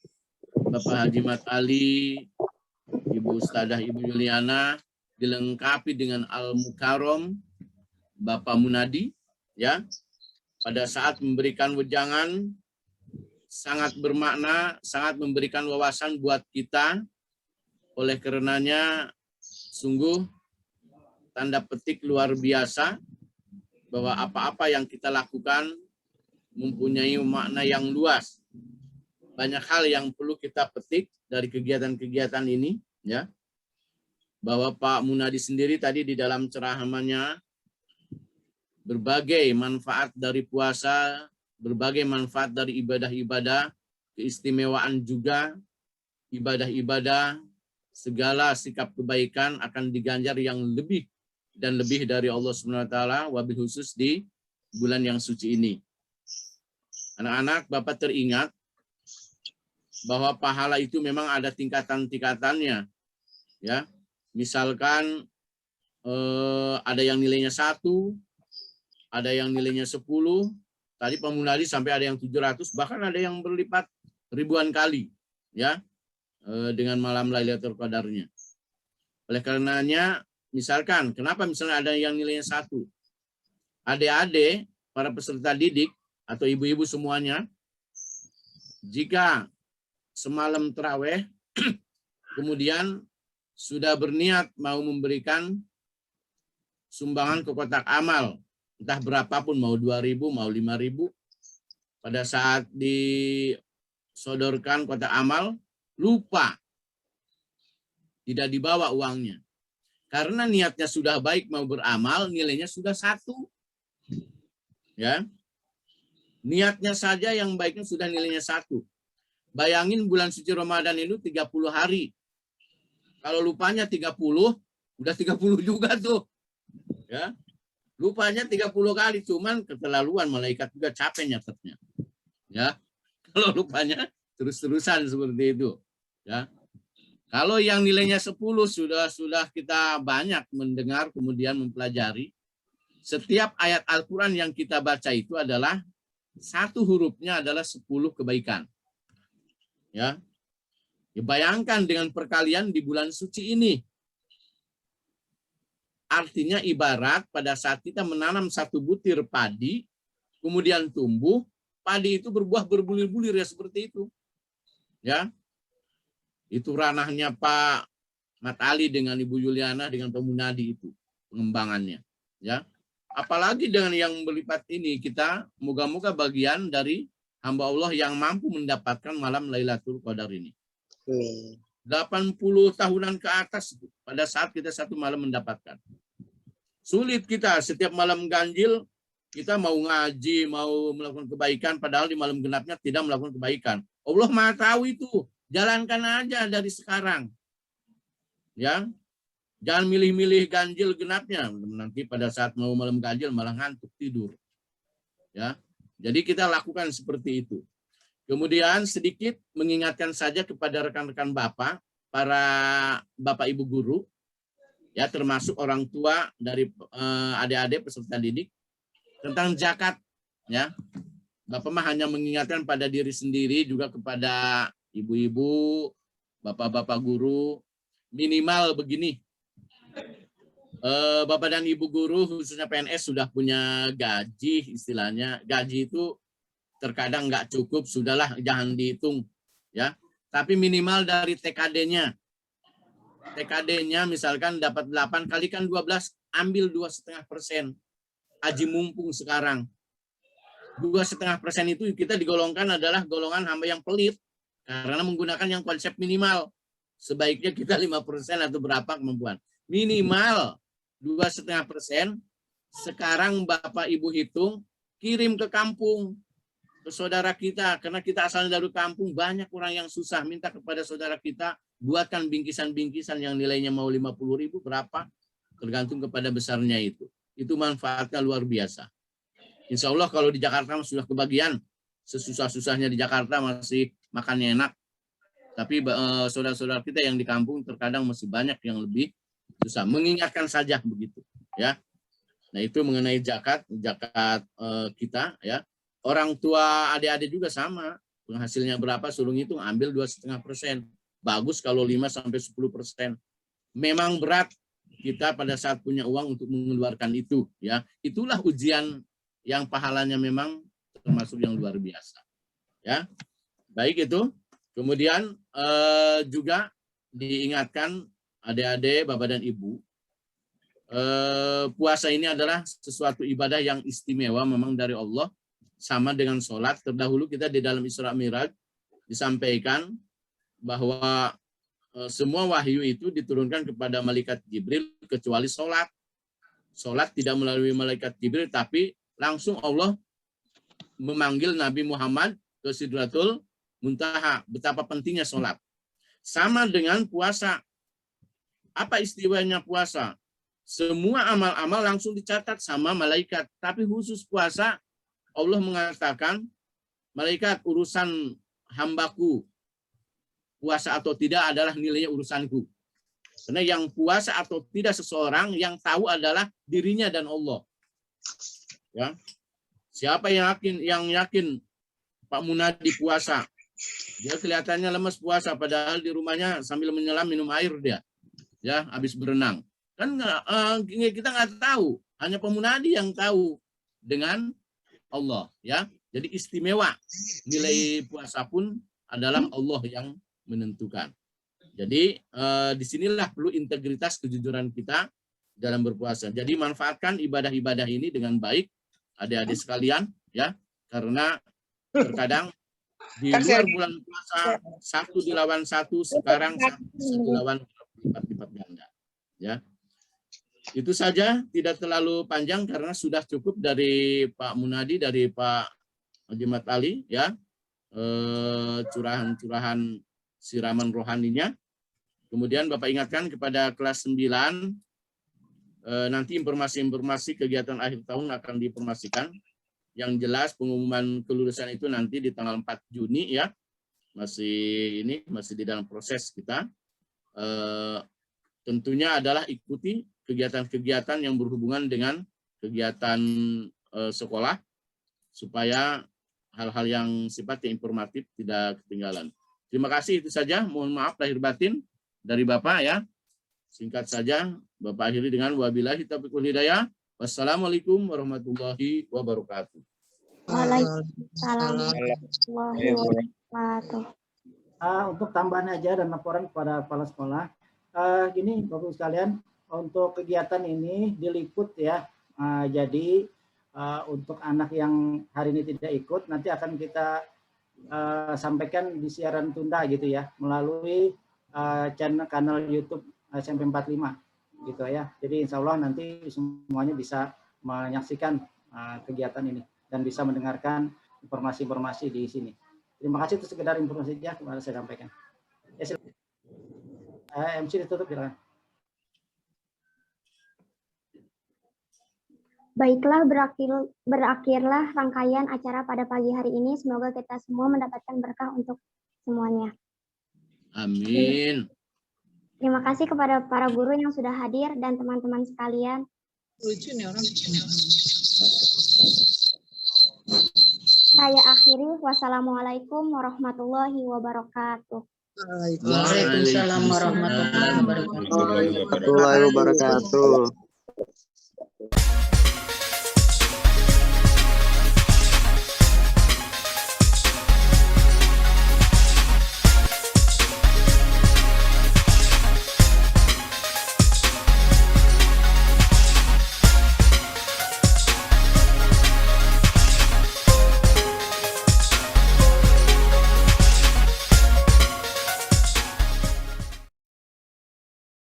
Bapak Haji Mat Ali, Ibu Ustadzah Ibu Yuliana, dilengkapi dengan Al-Mukarram Bapak Munadi, ya. Pada saat memberikan wejangan, sangat bermakna, sangat memberikan wawasan buat kita. Oleh karenanya sungguh tanda petik luar biasa bahwa apa-apa yang kita lakukan mempunyai makna yang luas. Banyak hal yang perlu kita petik dari kegiatan-kegiatan ini, ya. Bahwa Pak Munadi sendiri tadi di dalam cerahannya berbagai manfaat dari puasa, berbagai manfaat dari ibadah-ibadah, keistimewaan juga ibadah-ibadah, segala sikap kebaikan akan diganjar yang lebih dan lebih dari Allah Subhanahu wa taala, wabil khusus di bulan yang suci ini. Anak-anak, Bapak teringat bahwa pahala itu memang ada tingkatan-tingkatannya. Ya. Misalkan ada yang nilainya 1, ada yang nilainya 10, tadi Pak Munadi sampai ada yang 700, bahkan ada yang berlipat ribuan kali, ya, dengan malam Lailatul Qadarnya. Oleh karenanya, misalkan, kenapa misalnya ada yang nilainya 1? Adik-adik, para peserta didik, atau ibu-ibu semuanya, jika semalam terawih, kemudian sudah berniat mau memberikan sumbangan ke kotak amal, entah berapapun, mau 2.000, mau 5.000, pada saat disodorkan kotak amal, lupa, tidak dibawa uangnya. Karena niatnya sudah baik mau beramal, nilainya sudah 1. Ya. Niatnya saja yang baiknya sudah nilainya 1. Bayangin bulan suci Ramadan itu 30 hari. Kalau lupanya 30, udah 30 juga tuh. Ya. Lupanya 30 kali, cuman keterlaluan, malaikat juga capek nyatetnya. Ya. Kalau lupanya terus-terusan seperti itu. Ya. Kalau yang nilainya 10 sudah kita banyak mendengar kemudian mempelajari. Setiap ayat Al-Qur'an yang kita baca itu adalah satu hurufnya adalah 10 kebaikan. Ya. Bayangkan dengan perkalian di bulan suci ini. Artinya ibarat pada saat kita menanam 1 butir padi, kemudian tumbuh, padi itu berbuah berbulir-bulir ya seperti itu. Ya. Itu ranahnya Pak Mat Ali dengan Ibu Yuliana dengan Pak Munadi itu pengembangannya. Ya. Apalagi dengan yang berlipat ini, kita moga-moga bagian dari hamba Allah yang mampu mendapatkan malam Lailatul Qadar ini. 80 tahunan ke atas itu, pada saat kita satu malam mendapatkan. Sulit kita setiap malam ganjil, kita mau ngaji, mau melakukan kebaikan, padahal di malam genapnya tidak melakukan kebaikan. Allah Maha tahu itu, jalankan aja dari sekarang. Ya. Jangan milih-milih ganjil genapnya, nanti pada saat mau malam ganjil malah ngantuk tidur. Ya. Jadi kita lakukan seperti itu. Kemudian sedikit mengingatkan saja kepada rekan-rekan Bapak, para Bapak Ibu guru, ya termasuk orang tua dari adik-adik peserta didik tentang zakat, ya. Bapak mah hanya mengingatkan pada diri sendiri, juga kepada ibu-ibu, bapak-bapak guru, minimal begini. Bapak dan Ibu guru khususnya PNS sudah punya gaji, istilahnya gaji itu terkadang nggak cukup, sudahlah jangan dihitung, ya. Tapi minimal dari TKD-nya. TKD-nya misalkan dapat 8, kalikan 12, ambil 2,5%. Haji mumpung sekarang. 2,5% itu kita digolongkan adalah golongan hamba yang pelit karena menggunakan yang konsep minimal. Sebaiknya kita 5% atau berapa kemampuan. Minimal 2,5%. Sekarang Bapak Ibu hitung, kirim ke kampung, ke saudara kita, karena kita asalnya dari kampung, banyak orang yang susah. Minta kepada saudara kita buatkan bingkisan-bingkisan yang nilainya mau 50.000 berapa, tergantung kepada besarnya itu. Itu manfaatnya luar biasa. Insya Allah kalau di Jakarta sudah kebagian, sesusah-susahnya di Jakarta masih makannya enak. Tapi saudara-saudara kita yang di kampung terkadang masih banyak yang lebih susah. Mengingatkan saja begitu, ya. Nah itu mengenai zakat kita, ya. Orang tua adik-adik juga sama, penghasilnya berapa suruh ngitung, ambil 2,5%. Bagus kalau 5-10%. Memang berat kita pada saat punya uang untuk mengeluarkan itu, ya. Itulah ujian yang pahalanya memang termasuk yang luar biasa, ya. Baik itu. Kemudian juga diingatkan adik-adik, Bapak dan Ibu, puasa ini adalah sesuatu ibadah yang istimewa memang dari Allah, sama dengan sholat. Terdahulu kita di dalam Isra Mi'raj disampaikan bahwa semua wahyu itu diturunkan kepada malaikat Jibril kecuali sholat. Sholat tidak melalui malaikat Jibril, tapi langsung Allah memanggil Nabi Muhammad ke Sidratul Muntaha. Betapa pentingnya sholat. Sama dengan puasa. Apa istimewanya puasa? Semua amal-amal langsung dicatat sama malaikat. Tapi khusus puasa, Allah mengatakan, malaikat, urusan hambaku, puasa atau tidak adalah nilainya urusanku. Karena yang puasa atau tidak seseorang yang tahu adalah dirinya dan Allah. Ya. Siapa yang yakin Pak Munadi puasa? Dia kelihatannya lemas puasa, padahal di rumahnya sambil menyelam minum air dia. Ya, habis berenang. Kan kita nggak tahu, hanya Pak Munadi yang tahu dengan Allah. Ya, jadi istimewa. Nilai puasa pun adalah Allah yang menentukan. Jadi disinilah perlu integritas kejujuran kita dalam berpuasa. Jadi manfaatkan ibadah-ibadah ini dengan baik, adik-adik sekalian, ya, karena terkadang di luar bulan puasa 1 dilawan 1, sekarang 1 dilawan lipat ganda. Ya, itu saja, tidak terlalu panjang karena sudah cukup dari Pak Munadi, dari Pak Haji Mat Ali, ya, curahan-curahan siraman rohaninya. Kemudian Bapak ingatkan kepada kelas 9, nanti informasi-informasi kegiatan akhir tahun akan diinformasikan. Yang jelas pengumuman kelulusan itu nanti di tanggal 4 Juni ya. Masih di dalam proses kita. Tentunya adalah ikuti kegiatan-kegiatan yang berhubungan dengan kegiatan sekolah supaya hal-hal yang sifatnya informatif tidak ketinggalan. Terima kasih, itu saja. Mohon maaf lahir batin dari Bapak ya. Singkat saja, Bapak akhiri dengan wabillahi taufiq wal hidayah. Wassalamualaikum warahmatullahi wabarakatuh. Waalaikumsalam warahmatullahi wabarakatuh. Untuk tambahan aja dan laporan kepada kepala sekolah, gini Bapak sekalian, untuk kegiatan ini diliput ya. Jadi untuk anak yang hari ini tidak ikut, nanti akan kita sampaikan di siaran tunda gitu ya, melalui kanal YouTube SMP 45 gitu ya. Jadi insya Allah nanti semuanya bisa menyaksikan kegiatan ini dan bisa mendengarkan informasi-informasi di sini. Terima kasih, itu sekedar informasi saja yang saya sampaikan. Ya, MC ditutup, silakan. Baiklah, berakhirlah rangkaian acara pada pagi hari ini. Semoga kita semua mendapatkan berkah untuk semuanya. Amin. Terima kasih kepada para guru yang sudah hadir dan teman-teman sekalian. Saya akhiri. Wassalamualaikum warahmatullahi wabarakatuh. Waalaikumsalam warahmatullahi wabarakatuh.